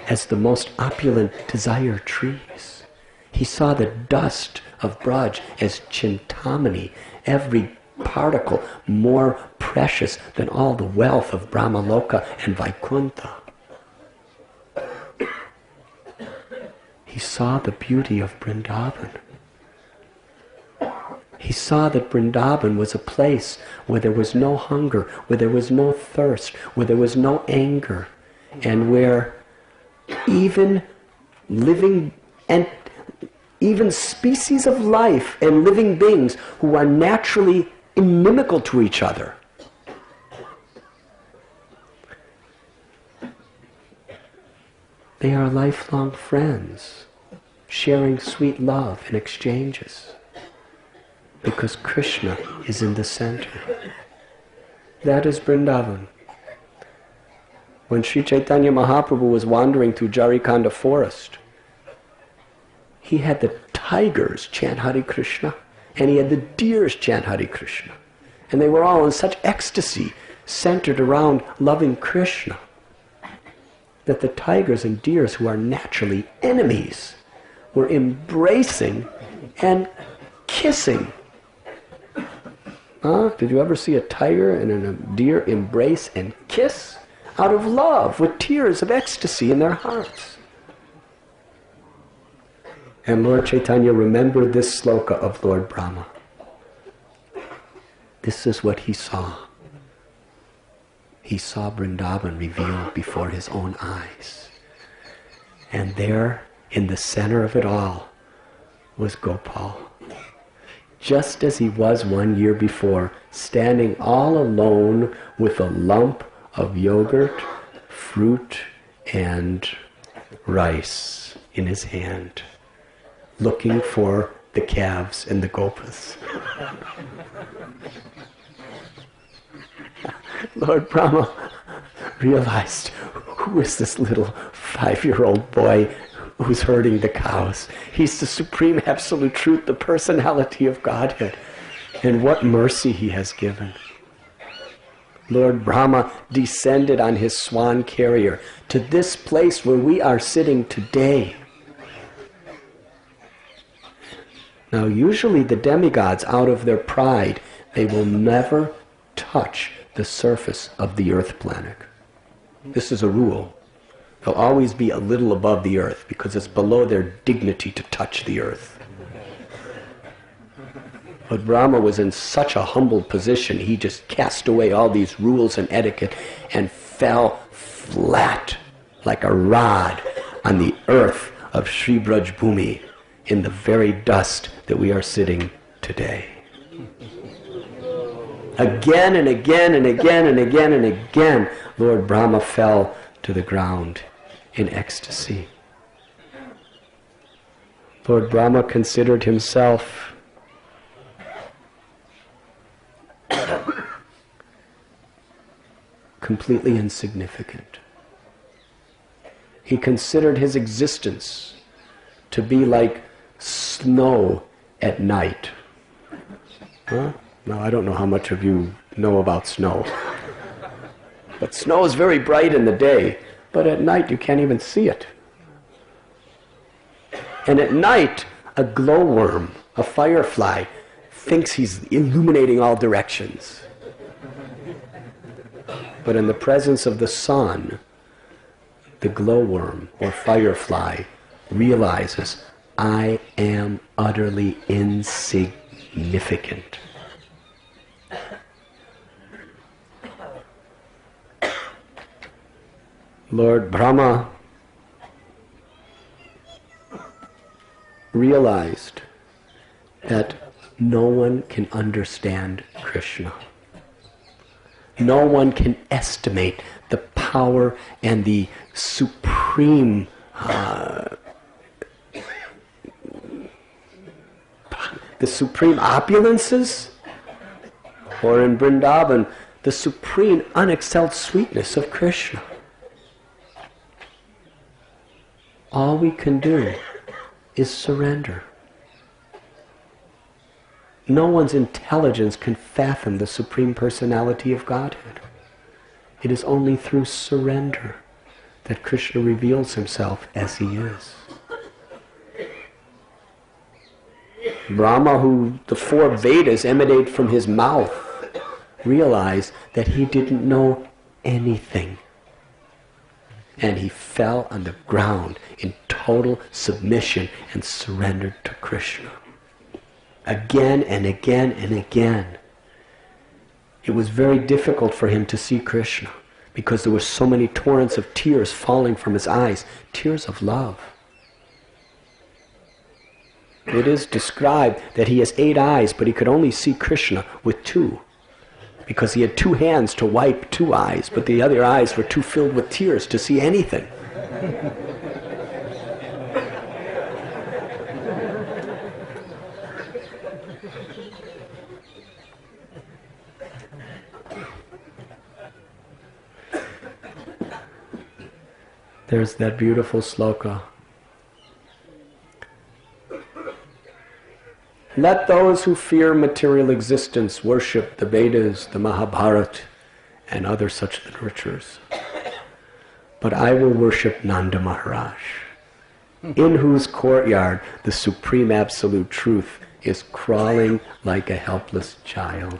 as the most opulent desire trees. He saw the dust of Braj as Chintamani, every particle more precious than all the wealth of Brahmaloka and Vaikuntha. He saw the beauty of Vrindavan. He saw that Vrindavan was a place where there was no hunger, where there was no thirst, where there was no anger, and where even living and even species of life and living beings who are naturally inimical to each other, they are lifelong friends, sharing sweet love and exchanges, because Krishna is in the center. That is Vrindavan. When Sri Chaitanya Mahaprabhu was wandering through Jarikhanda forest, he had the tigers chant Hare Krishna, and he had the deers chant Hare Krishna. And they were all in such ecstasy, centered around loving Krishna, that the tigers and deers, who are naturally enemies, were embracing and kissing. Did you ever see a tiger and a deer embrace and kiss? Out of love, with tears of ecstasy in their hearts. And Lord Chaitanya remembered this sloka of Lord Brahma. This is what he saw. He saw Vrindavan revealed before his own eyes. And there, in the center of it all, was Gopal. Just as he was 1 year before, standing all alone with a lump of yogurt, fruit, and rice in his hand, looking for the calves and the gopas. Lord Brahma realized, who is this little 5-year-old boy who's herding the cows? He's the supreme absolute truth, the personality of Godhead. And what mercy he has given. Lord Brahma descended on his swan carrier to this place where we are sitting today. Now usually the demigods, out of their pride, they will never touch the surface of the earth planet. This is a rule. They'll always be a little above the earth because it's below their dignity to touch the earth. But Brahma was in such a humbled position, he just cast away all these rules and etiquette and fell flat like a rod on the earth of Sri Braj Bhumi in the very dust that we are sitting today. Again and again and again and again and again, Lord Brahma fell to the ground in ecstasy. Lord Brahma considered himself completely insignificant. He considered his existence to be like snow at night. Huh? Now, I don't know how much of you know about snow. But snow is very bright in the day, but at night you can't even see it. And at night, a glowworm, a firefly, thinks he's illuminating all directions. But in the presence of the sun, the glowworm or firefly realizes, I am utterly insignificant. Lord Brahma realized that no one can understand Krishna. No one can estimate the power and the supreme opulences, or in Vrindavan, the supreme unexcelled sweetness of Krishna. All we can do is surrender. No one's intelligence can fathom the Supreme Personality of Godhead. It is only through surrender that Krishna reveals himself as he is. Brahma, who the 4 Vedas emanate from his mouth, realized that he didn't know anything. And he fell on the ground in total submission and surrendered to Krishna. Again and again and again. It was very difficult for him to see Krishna because there were so many torrents of tears falling from his eyes, tears of love. It is described that he has 8 eyes, but he could only see Krishna with 2. Because he had 2 hands to wipe 2 eyes, but the other eyes were too filled with tears to see anything. There's that beautiful sloka. Let those who fear material existence worship the Vedas, the Mahabharata, and other such literatures. But I will worship Nanda Maharaj, in whose courtyard the Supreme Absolute Truth is crawling like a helpless child.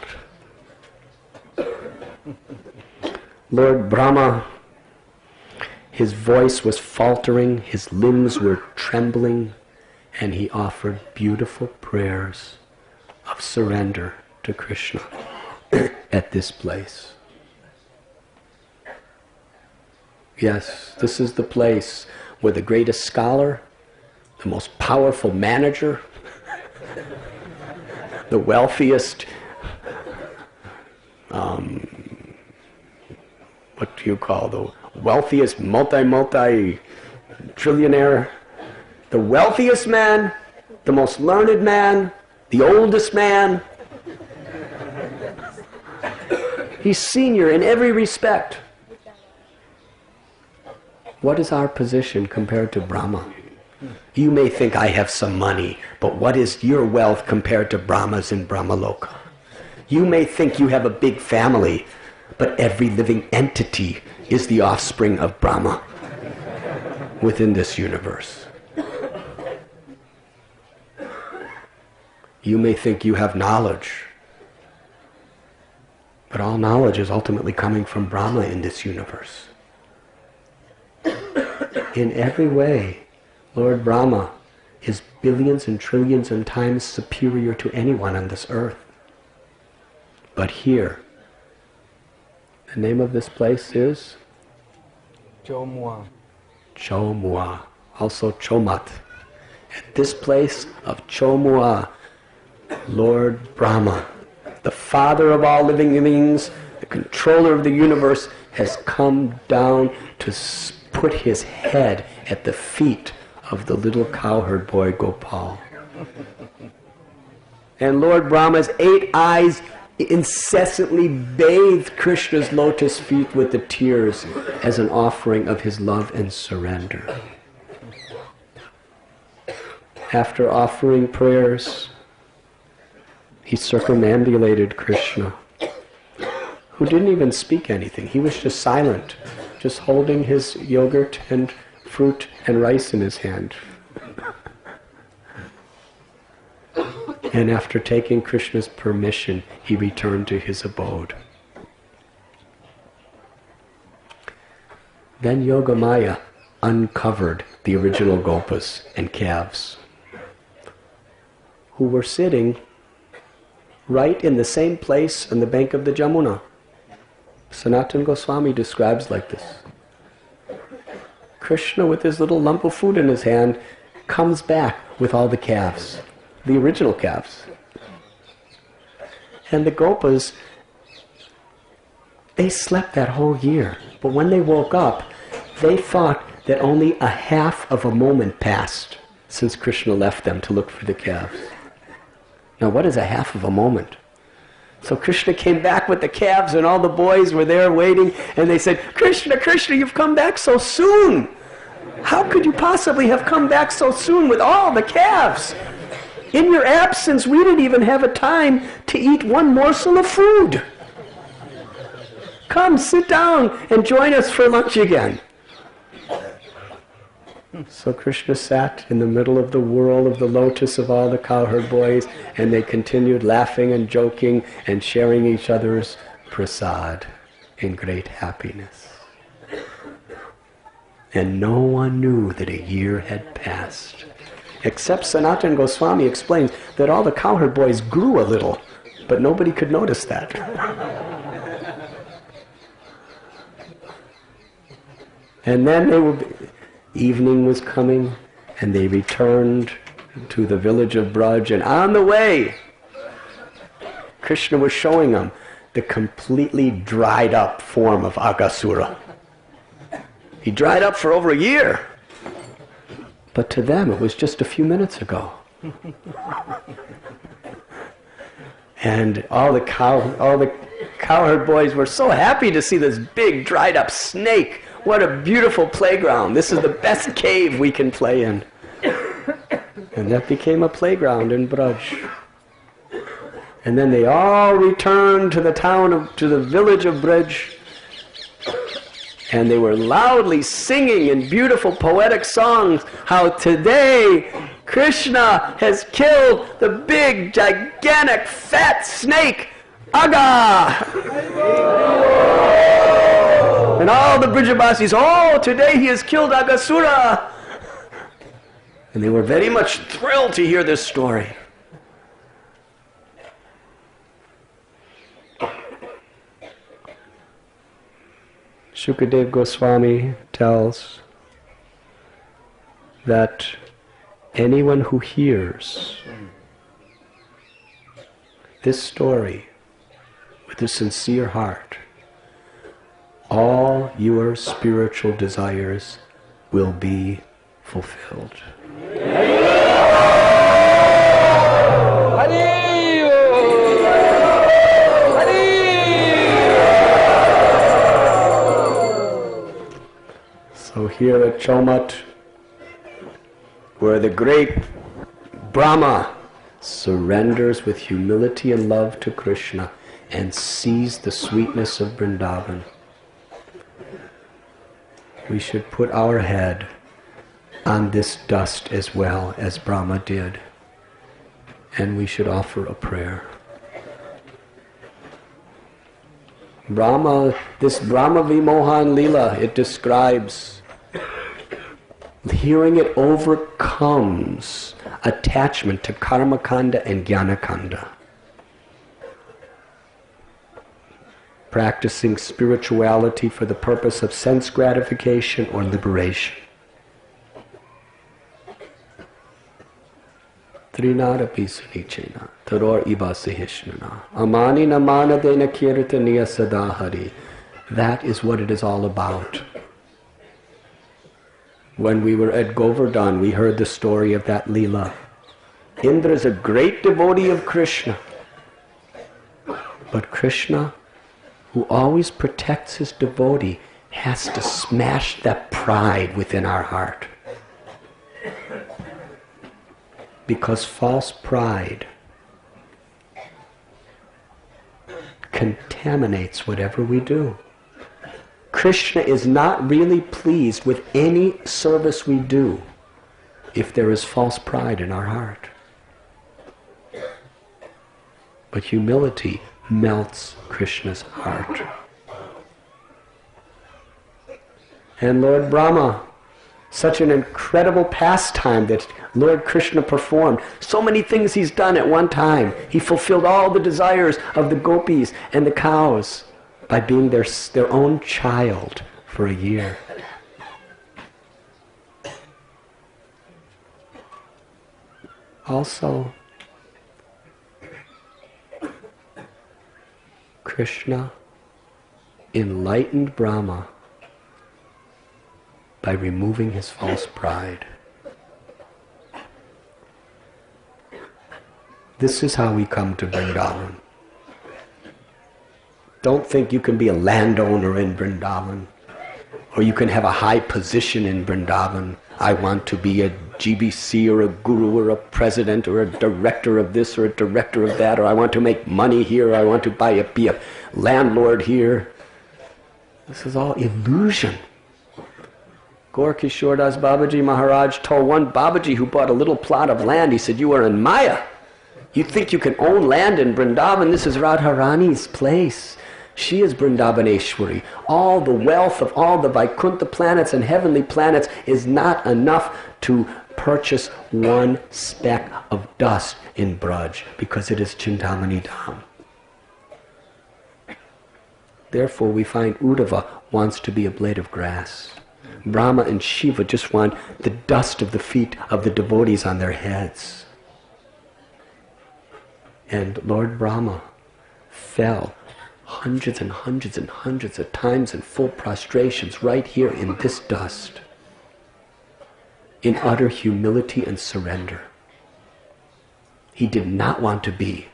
Lord Brahma, his voice was faltering, his limbs were trembling, and he offered beautiful prayers of surrender to Krishna. at this place. Yes, this is the place where the greatest scholar, the most powerful manager, the wealthiest, what do you call the wealthiest multi-trillionaire, the wealthiest man, the most learned man, the oldest man. He's senior in every respect. What is our position compared to Brahma? You may think I have some money, but what is your wealth compared to Brahma's in Brahmaloka? You may think you have a big family, but every living entity is the offspring of Brahma within this universe. You may think you have knowledge, but all knowledge is ultimately coming from Brahma in this universe. In every way, Lord Brahma is billions and trillions and times superior to anyone on this earth. But here, the name of this place is? Choumuha. Choumuha, also Chomat. At this place of Choumuha, Lord Brahma, the father of all living beings, the controller of the universe, has come down to put his head at the feet of the little cowherd boy Gopal. And Lord Brahma's 8 eyes incessantly bathed Krishna's lotus feet with the tears as an offering of his love and surrender. After offering prayers, he circumambulated Krishna, who didn't even speak anything. He was just silent, just holding his yogurt and fruit and rice in his hand. And after taking Krishna's permission, he returned to his abode. Then Yogamaya uncovered the original gopas and calves, who were sitting right in the same place on the bank of the Jamuna. Sanatana Goswami describes like this. Krishna, with his little lump of food in his hand, comes back with all the calves, the original calves. And the gopas, they slept that whole year. But when they woke up, they thought that only a half of a moment passed since Krishna left them to look for the calves. Now, what is a half of a moment? So Krishna came back with the calves, and all the boys were there waiting, and they said, Krishna, Krishna, you've come back so soon. How could you possibly have come back so soon with all the calves? In your absence, we didn't even have a time to eat one morsel of food. Come, sit down and join us for lunch again. So Krishna sat in the middle of the whirl of the lotus of all the cowherd boys, and they continued laughing and joking and sharing each other's prasad in great happiness. And no one knew that a year had passed, except Sanatana Goswami explains that all the cowherd boys grew a little, but nobody could notice that. And then evening was coming, and they returned to the village of Braj, and on the way, Krishna was showing them the completely dried up form of Aghasura. He dried up for over a year. But to them, it was just a few minutes ago. And all the cowherd boys were so happy to see this big dried up snake. What a beautiful playground. This is the best cave we can play in. And that became a playground in Braj. And then they all returned to the village of Braj. And they were loudly singing in beautiful poetic songs how today Krishna has killed the big, gigantic, fat snake, Agha. And all the Brijabasis, oh, today he has killed Aghasura. And they were very much thrilled to hear this story. Shukadev Goswami tells that anyone who hears this story with a sincere heart, all your spiritual desires will be fulfilled. So here at Choumuha, where the great Brahma surrenders with humility and love to Krishna and sees the sweetness of Vrindavan, we should put our head on this dust as well as Brahma did, and we should offer a prayer. This Brahma Vimohan Lila, it describes, hearing it overcomes attachment to karma kanda and jnana kanda. Practicing spirituality for the purpose of sense gratification or liberation. Trinada pisunichena, taror ibasihishnana, amani namana dena kirtaniya sadahari. That is what it is all about. When we were at Govardhan, we heard the story of that Leela. Indra is a great devotee of Krishna. But Krishna, who always protects his devotee, has to smash that pride within our heart. Because false pride contaminates whatever we do. Krishna is not really pleased with any service we do if there is false pride in our heart. But humility melts Krishna's heart. And Lord Brahma, such an incredible pastime that Lord Krishna performed. So many things he's done at one time. He fulfilled all the desires of the gopis and the cows by being their own child for a year. Also, Krishna enlightened Brahma by removing his false pride. This is how we come to Vrindavan. Don't think you can be a landowner in Vrindavan, or you can have a high position in Vrindavan. I want to be a GBC or a guru or a president or a director of this or a director of that, or I want to make money here, or I want to be a landlord here. This is all illusion. Gaur Kishore Das Babaji Maharaj told one Babaji who bought a little plot of land, he said, "You are in Maya. You think you can own land in Vrindavan? This is Radharani's place. She is Vrindavaneshwari. All the wealth of all the Vaikuntha planets and heavenly planets is not enough to purchase one speck of dust in Braj, because it is Chintamani Dham." Therefore we find Uddhava wants to be a blade of grass. Brahma and Shiva just want the dust of the feet of the devotees on their heads. And Lord Brahma fell hundreds and hundreds and hundreds of times in full prostrations right here in this dust, in utter humility and surrender. He did not want to be.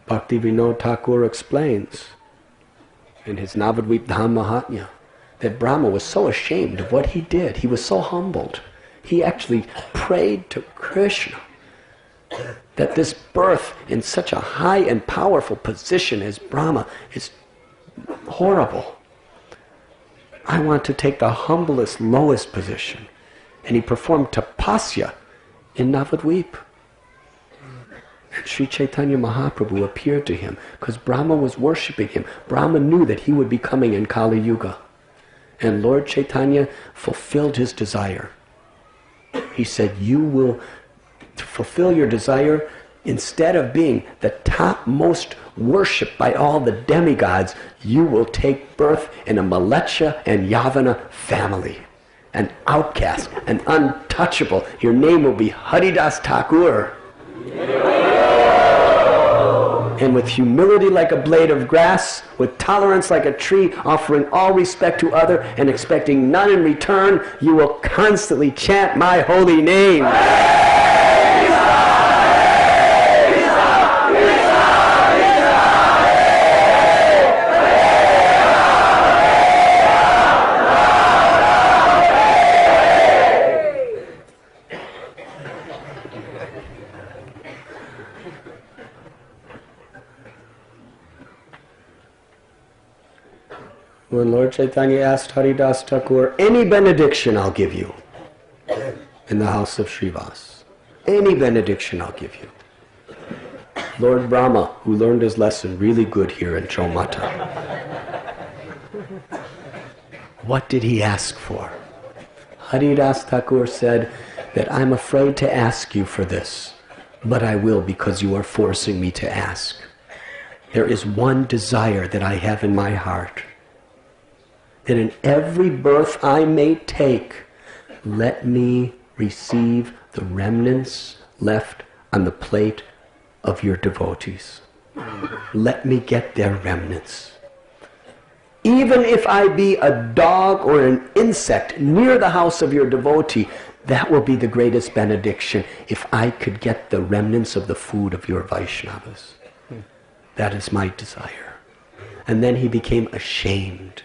Bhakti Vinod Thakur explains in his Navadvip Dham Mahatmya that Brahma was so ashamed of what he did. He was so humbled. He actually prayed to Krishna that this birth in such a high and powerful position as Brahma is horrible. I want to take the humblest, lowest position. And he performed tapasya in Navadvip. And Sri Chaitanya Mahaprabhu appeared to him because Brahma was worshipping him. Brahma knew that he would be coming in Kali Yuga. And Lord Chaitanya fulfilled his desire. He said, "You will fulfill your desire Instead of being the topmost worshipped by all the demigods, you will take birth in a Malecha and Yavana family. An outcast, an untouchable. Your name will be Haridas Thakur. And with humility like a blade of grass, with tolerance like a tree, offering all respect to other and expecting none in return, you will constantly chant my holy name. When Lord Chaitanya asked Haridas Thakur, any benediction I'll give you in the house of Srivas. Any benediction I'll give you. Lord Brahma, who learned his lesson really good here in Choumuha, what did he ask for? Haridas Thakur said that I'm afraid to ask you for this, but I will because you are forcing me to ask. There is one desire that I have in my heart, that in every birth I may take, let me receive the remnants left on the plate of your devotees. Let me get their remnants. Even if I be a dog or an insect near the house of your devotee, that will be the greatest benediction, if I could get the remnants of the food of your Vaishnavas. That is my desire. And then he became ashamed.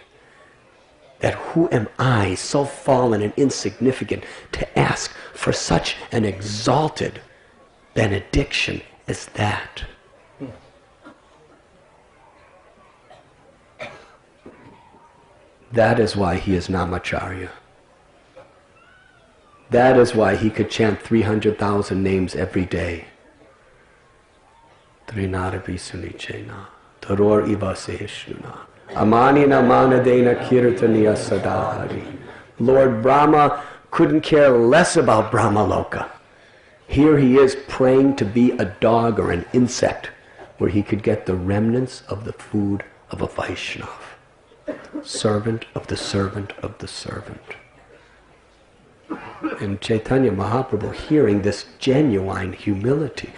That who am I, so fallen and insignificant, to ask for such an exalted benediction as that? That is why he is Namacharya. That is why he could chant 300,000 names every day. Trinaravi Sunichena, Taror Ivaseshnuna. Amanina manadena kirtaniya sadahari. Lord Brahma couldn't care less about Brahmaloka. Here he is praying to be a dog or an insect where he could get the remnants of the food of a Vaishnav. Servant of the servant of the servant. And Chaitanya Mahaprabhu, hearing this genuine humility,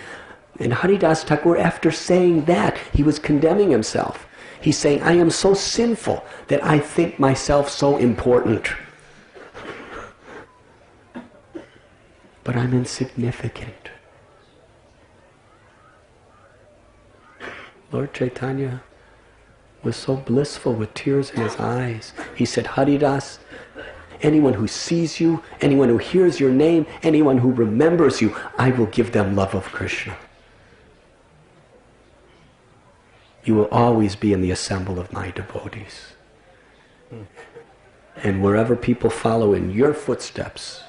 and Haridas Thakur, after saying that, he was condemning himself. He's saying, I am so sinful that I think myself so important. But I'm insignificant. Lord Chaitanya was so blissful with tears in his eyes. He said, Haridas, anyone who sees you, anyone who hears your name, anyone who remembers you, I will give them love of Krishna. You will always be in the assembly of my devotees. And wherever people follow in your footsteps,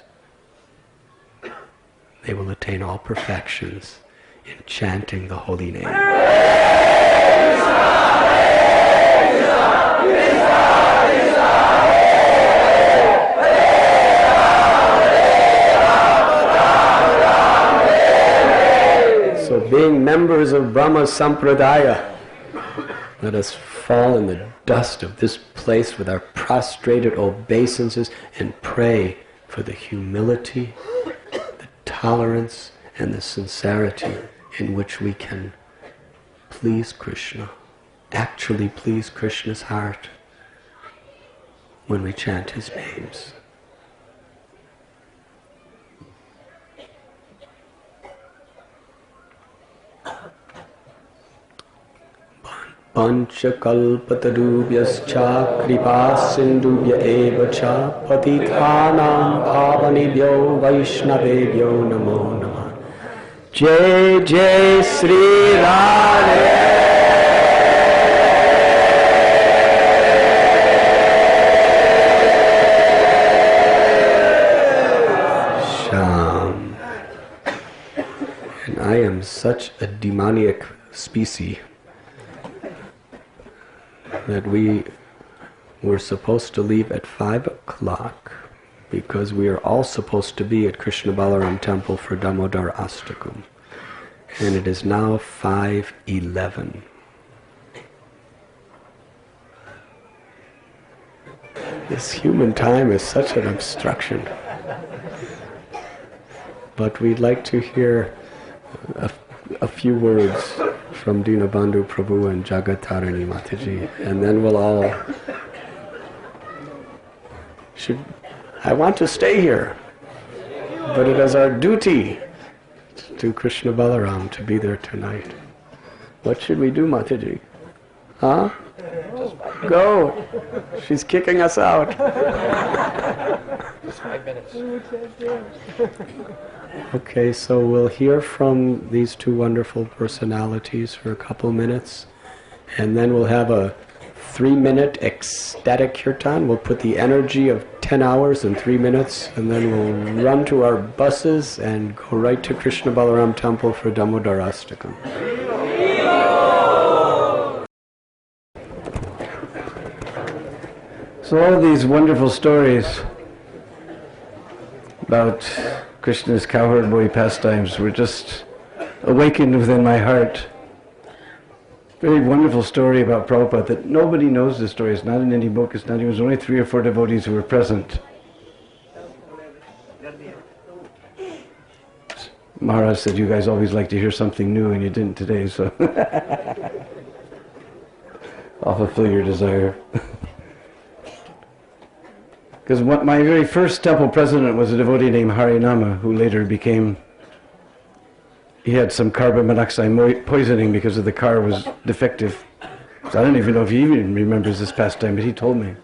they will attain all perfections in chanting the holy name. So being members of Brahma Sampradaya, let us fall in the dust of this place with our prostrated obeisances and pray for the humility, the tolerance, and the sincerity in which we can please Krishna, actually please Krishna's heart when we chant his names. Panchakalpatarubhyascha kripa sindubhya eva cha patithanam pavanebhyo vaishnavebhyo namo namah. Jai Jai Sri Radhe. Sham. And I am such a demoniac species that we were supposed to leave at 5 o'clock because we are all supposed to be at Krishna Balaram temple for Damodar Astakam. And it is now 5:11. This human time is such an obstruction. But we'd like to hear a few words from Dinabandhu Prabhu and Jagatarini Mataji, and then we'll all... I want to stay here, but it is our duty to Krishna Balaram to be there tonight. What should we do, Mataji? Huh? Go! She's kicking us out. Just 5 minutes. Okay, so we'll hear from these two wonderful personalities for a couple minutes, and then we'll have a 3-minute ecstatic kirtan. We'll put the energy of 10 hours in 3 minutes, and then we'll run to our buses and go right to Krishna Balaram Temple for Damodarastakam. So all these wonderful stories about Krishna's cowherd boy pastimes were just awakened within my heart. Very wonderful story about Prabhupada that nobody knows the story. It's not in any book. It's not. There was only 3 or 4 devotees who were present. Maharaj said, "You guys always like to hear something new, and you didn't today, so I'll fulfill your desire." Because my very first temple president was a devotee named Harinama, who later became... He had some carbon monoxide poisoning because the car was defective. So I don't even know if he even remembers this pastime, but he told me.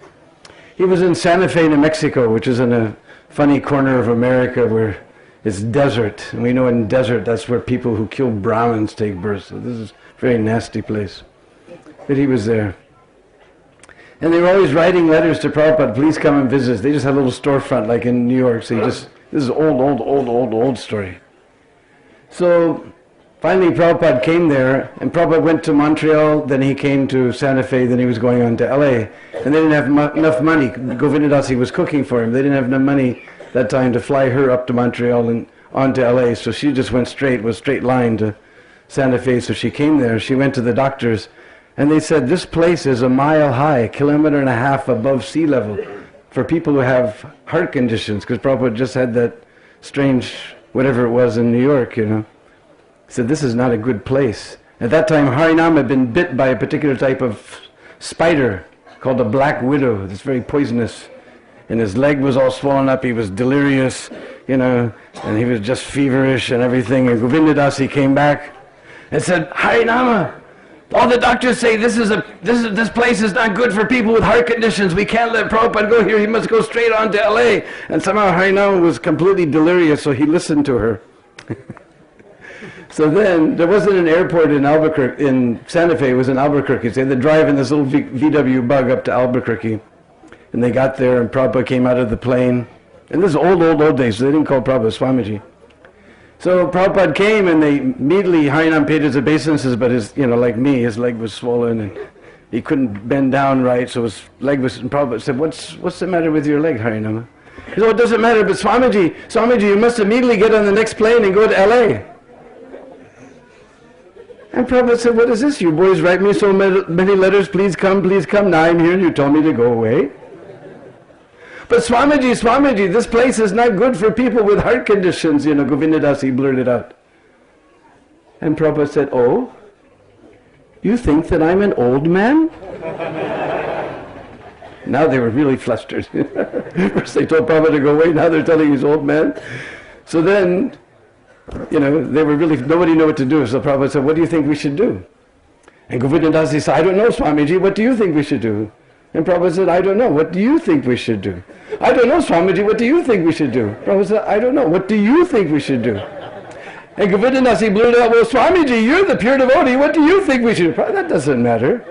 He was in Santa Fe, New Mexico, which is in a funny corner of America where it's desert. And we know in desert that's where people who kill Brahmins take birth. So this is a very nasty place. But he was there. And they were always writing letters to Prabhupada, "Please come and visit us." They just had a little storefront like in New York. So this is old story. So finally Prabhupada came there, and Prabhupada went to Montreal, then he came to Santa Fe, then he was going on to LA. And they didn't have enough money. Govindadasi was cooking for him. They didn't have enough money that time to fly her up to Montreal and on to LA. So she just went straight line to Santa Fe. So she came there. She went to the doctors. And they said, "This place is 1.5 miles high, 1.5 kilometers above sea level for people who have heart conditions," because Prabhupada just had that strange, whatever it was in New York, you know. He said, "This is not a good place." At that time, Harinam had been bit by a particular type of spider called a black widow. It's very poisonous. And his leg was all swollen up. He was delirious, you know, and he was just feverish and everything. And Govindadasi came back and said, "Harinama, all the doctors say this place is not good for people with heart conditions. We can't let Prabhupada go here. He must go straight on to LA." And somehow Harinam was completely delirious, so he listened to her. So then there wasn't an airport in Albuquerque, in Santa Fe. It was in Albuquerque. So they had to drive in this little VW bug up to Albuquerque. And they got there, and Prabhupada came out of the plane. And this is old days, so they didn't call Prabhupada Swamiji. So Prabhupada came, and they immediately, Harinam paid his obeisances, but his, you know, like me, his leg was swollen, and he couldn't bend down right, so his leg was, and Prabhupada said, what's the matter with your leg, Harinam? He said, "Oh, it doesn't matter, but Swamiji, you must immediately get on the next plane and go to LA. And Prabhupada said, "What is this? You boys write me so many letters, please come, please come. Now I'm here, and you told me to go away." "But Swamiji, this place is not good for people with heart conditions," you know, Govindadasi blurted out. And Prabhupada said, "Oh, you think that I'm an old man?" Now they were really flustered. First they told Prabhupada to go away, now they're telling he's old man. So then, you know, they were really, nobody knew what to do. So Prabhupada said, "What do you think we should do?" And Govindadasi said, "I don't know, Swamiji, what do you think we should do?" And Prabhupada said, "I don't know, what do you think we should do?" "I don't know, Swamiji, what do you think we should do?" Prabhupada said, "I don't know, what do you think we should do?" And Govindadasi blew it out, "Well, Swamiji, you're the pure devotee, what do you think we should do?" "That doesn't matter."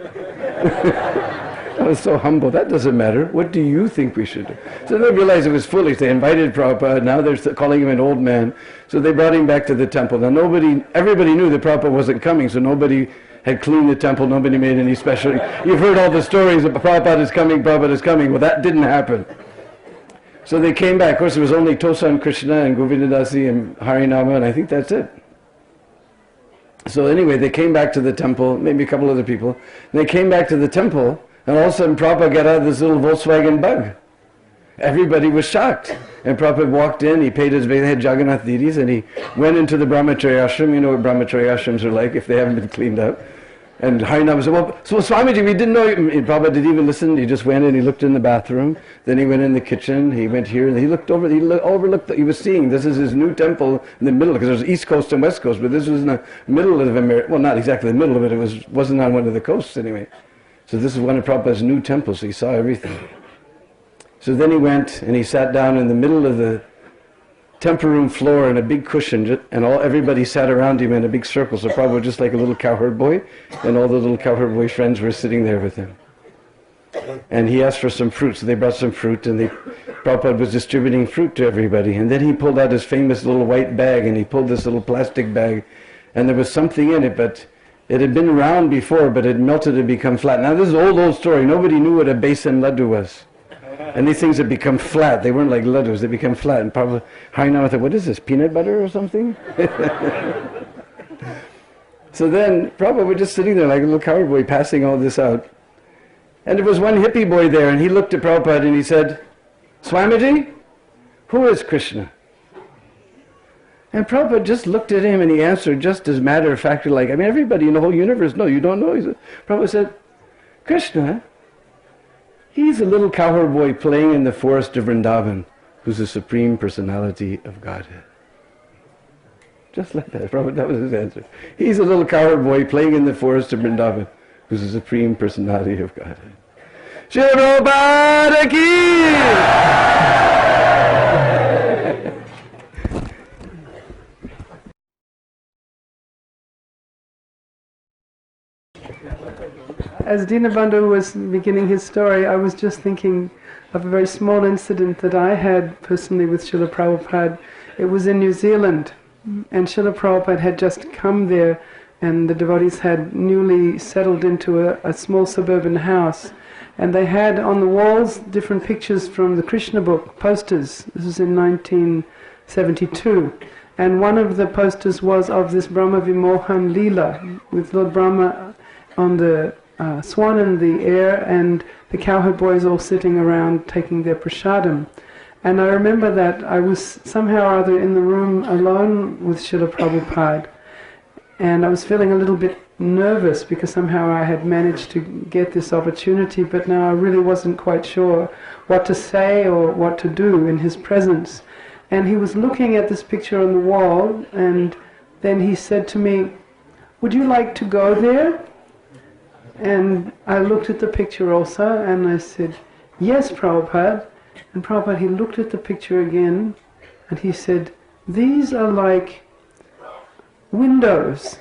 I was so humble, "That doesn't matter, what do you think we should do?" So they realized it was foolish. They invited Prabhupada, now they're calling him an old man. So they brought him back to the temple. Now everybody knew that Prabhupada wasn't coming, so nobody had cleaned the temple, nobody made any special... You've heard all the stories of Prabhupada is coming, Prabhupada is coming. Well, that didn't happen. So they came back. Of course, it was only Tosa and Krishna and Govindadasi and Harinama, and I think that's it. So anyway, they came back to the temple, maybe a couple other people, and they came back to the temple, and all of a sudden Prabhupada got out of this little Volkswagen Bug. Everybody was shocked. And Prabhupada walked in, he paid his, they had Jagannath Deities, and he went into the Brahmacharya ashram. You know what Brahmacharya ashrams are like if they haven't been cleaned up. And Harinama said, well, so Swamiji, we didn't know you. And Prabhupada didn't even listen. He just went in, he looked in the bathroom. Then he went in the kitchen, he went here, and he looked over, overlooked, he was seeing, this is his new temple in the middle, because there's East Coast and West Coast, but this was in the middle of America. Well, not exactly the middle of it, wasn't on one of the coasts anyway. So this is one of Prabhupada's new temples, so he saw everything. So then he went and he sat down in the middle of the temple room floor on a big cushion, and everybody sat around him in a big circle. So Prabhupada was just like a little cowherd boy, and all the little cowherd boy friends were sitting there with him. And he asked for some fruit, so they brought some fruit, and Prabhupada was distributing fruit to everybody. And then he pulled out his famous little white bag, and he pulled this little plastic bag, and there was something in it, but it had been round before, but it melted and become flat. Now this is an old story. Nobody knew what a besan laddu was. And these things had become flat. They weren't like laddus, they become flat. And probably Harinama thought, what is this, peanut butter or something? So then Prabhupada was just sitting there like a little coward boy passing all this out. And there was one hippie boy there, and he looked at Prabhupada and he said, Swamiji, who is Krishna? And Prabhupada just looked at him and he answered just as matter-of-factly, like, I mean, everybody in the whole universe, no, you don't know. Prabhupada said, Krishna, he's a little cowherd boy playing in the forest of Vrindavan, who's the Supreme Personality of Godhead. Just like that. Prabhupada, that was his answer. He's a little cowherd boy playing in the forest of Vrindavan, who's the Supreme Personality of Godhead. Shri Prabhupada ki! As Dinabandhu was beginning his story, I was just thinking of a very small incident that I had personally with Srila Prabhupada. It was in New Zealand, and Srila Prabhupada had just come there, and the devotees had newly settled into a small suburban house. And they had on the walls different pictures from the Krishna book, posters. This was in 1972. And one of the posters was of this Brahma Vimohan Leela, with Lord Brahma on the swan in the air, and the cowherd boys all sitting around taking their prasadam. And I remember that I was somehow or other in the room alone with Srila Prabhupada, and I was feeling a little bit nervous because somehow I had managed to get this opportunity, but now I really wasn't quite sure what to say or what to do in his presence. And he was looking at this picture on the wall, and then he said to me, "Would you like to go there?" And I looked at the picture also, and I said, "Yes, Prabhupada." And Prabhupada, he looked at the picture again, and he said, "These are like windows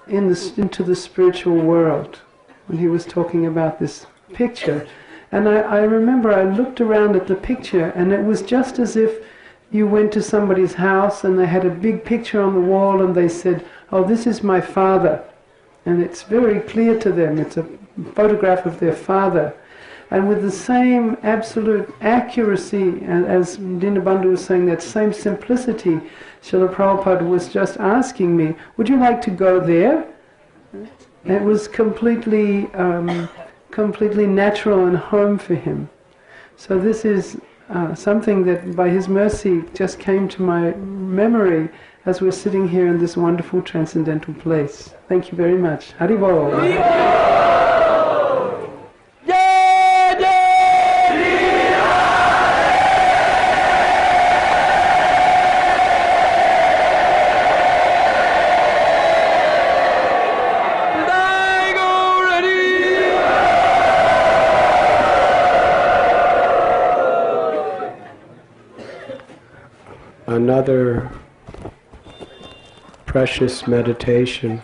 into the spiritual world," when he was talking about this picture. And I remember I looked around at the picture, and it was just as if you went to somebody's house and they had a big picture on the wall and they said, "Oh, this is my father." And it's very clear to them, it's a photograph of their father. And with the same absolute accuracy, as Dinabandhu was saying, that same simplicity, Srila Prabhupada was just asking me, "Would you like to go there?" It was completely natural and home for him. So this is something that by his mercy just came to my memory as we're sitting here in this wonderful transcendental place. Thank you very much. Haribol. Another precious meditation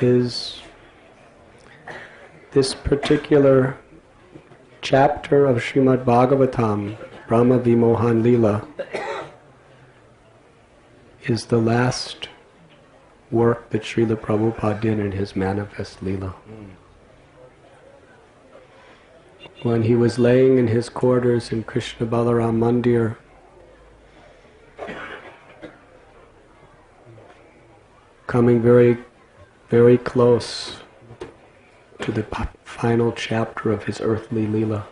is this particular chapter of Srimad Bhagavatam, Brahma Vimohan Leela, is the last work that Srila Prabhupada did in his manifest Leela. When he was laying in his quarters in Krishna Balaram Mandir, coming very, very close to the final chapter of his earthly Leela.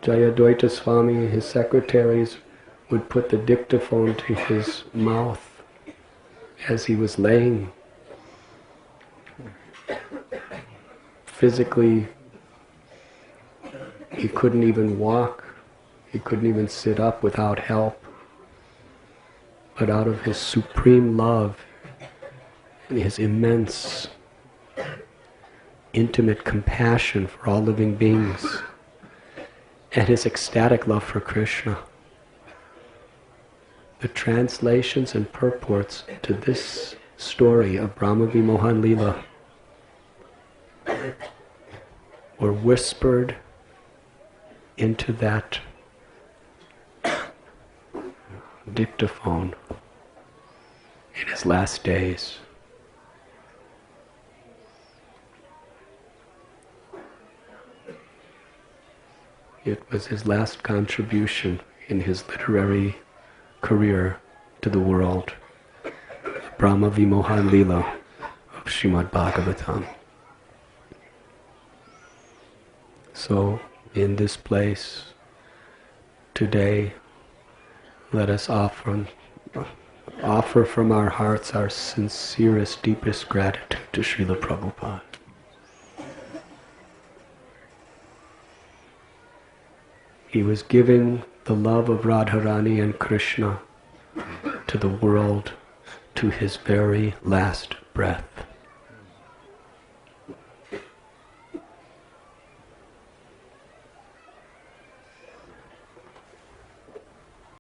Jayadvaita Swami and his secretaries would put the dictaphone to his mouth as he was laying. Physically, he couldn't even walk. He couldn't even sit up without help. But out of his supreme love and his immense, intimate compassion for all living beings, and his ecstatic love for Krishna, the translations and purports to this story of Brahma Vimohan Leela were whispered into that dictaphone in his last days. It was his last contribution in his literary career to the world, Brahma Vimohan Leela of Srimad Bhagavatam. So, in this place, today, let us offer from our hearts our sincerest, deepest gratitude to Srila Prabhupada. He was giving the love of Radharani and Krishna to the world to his very last breath.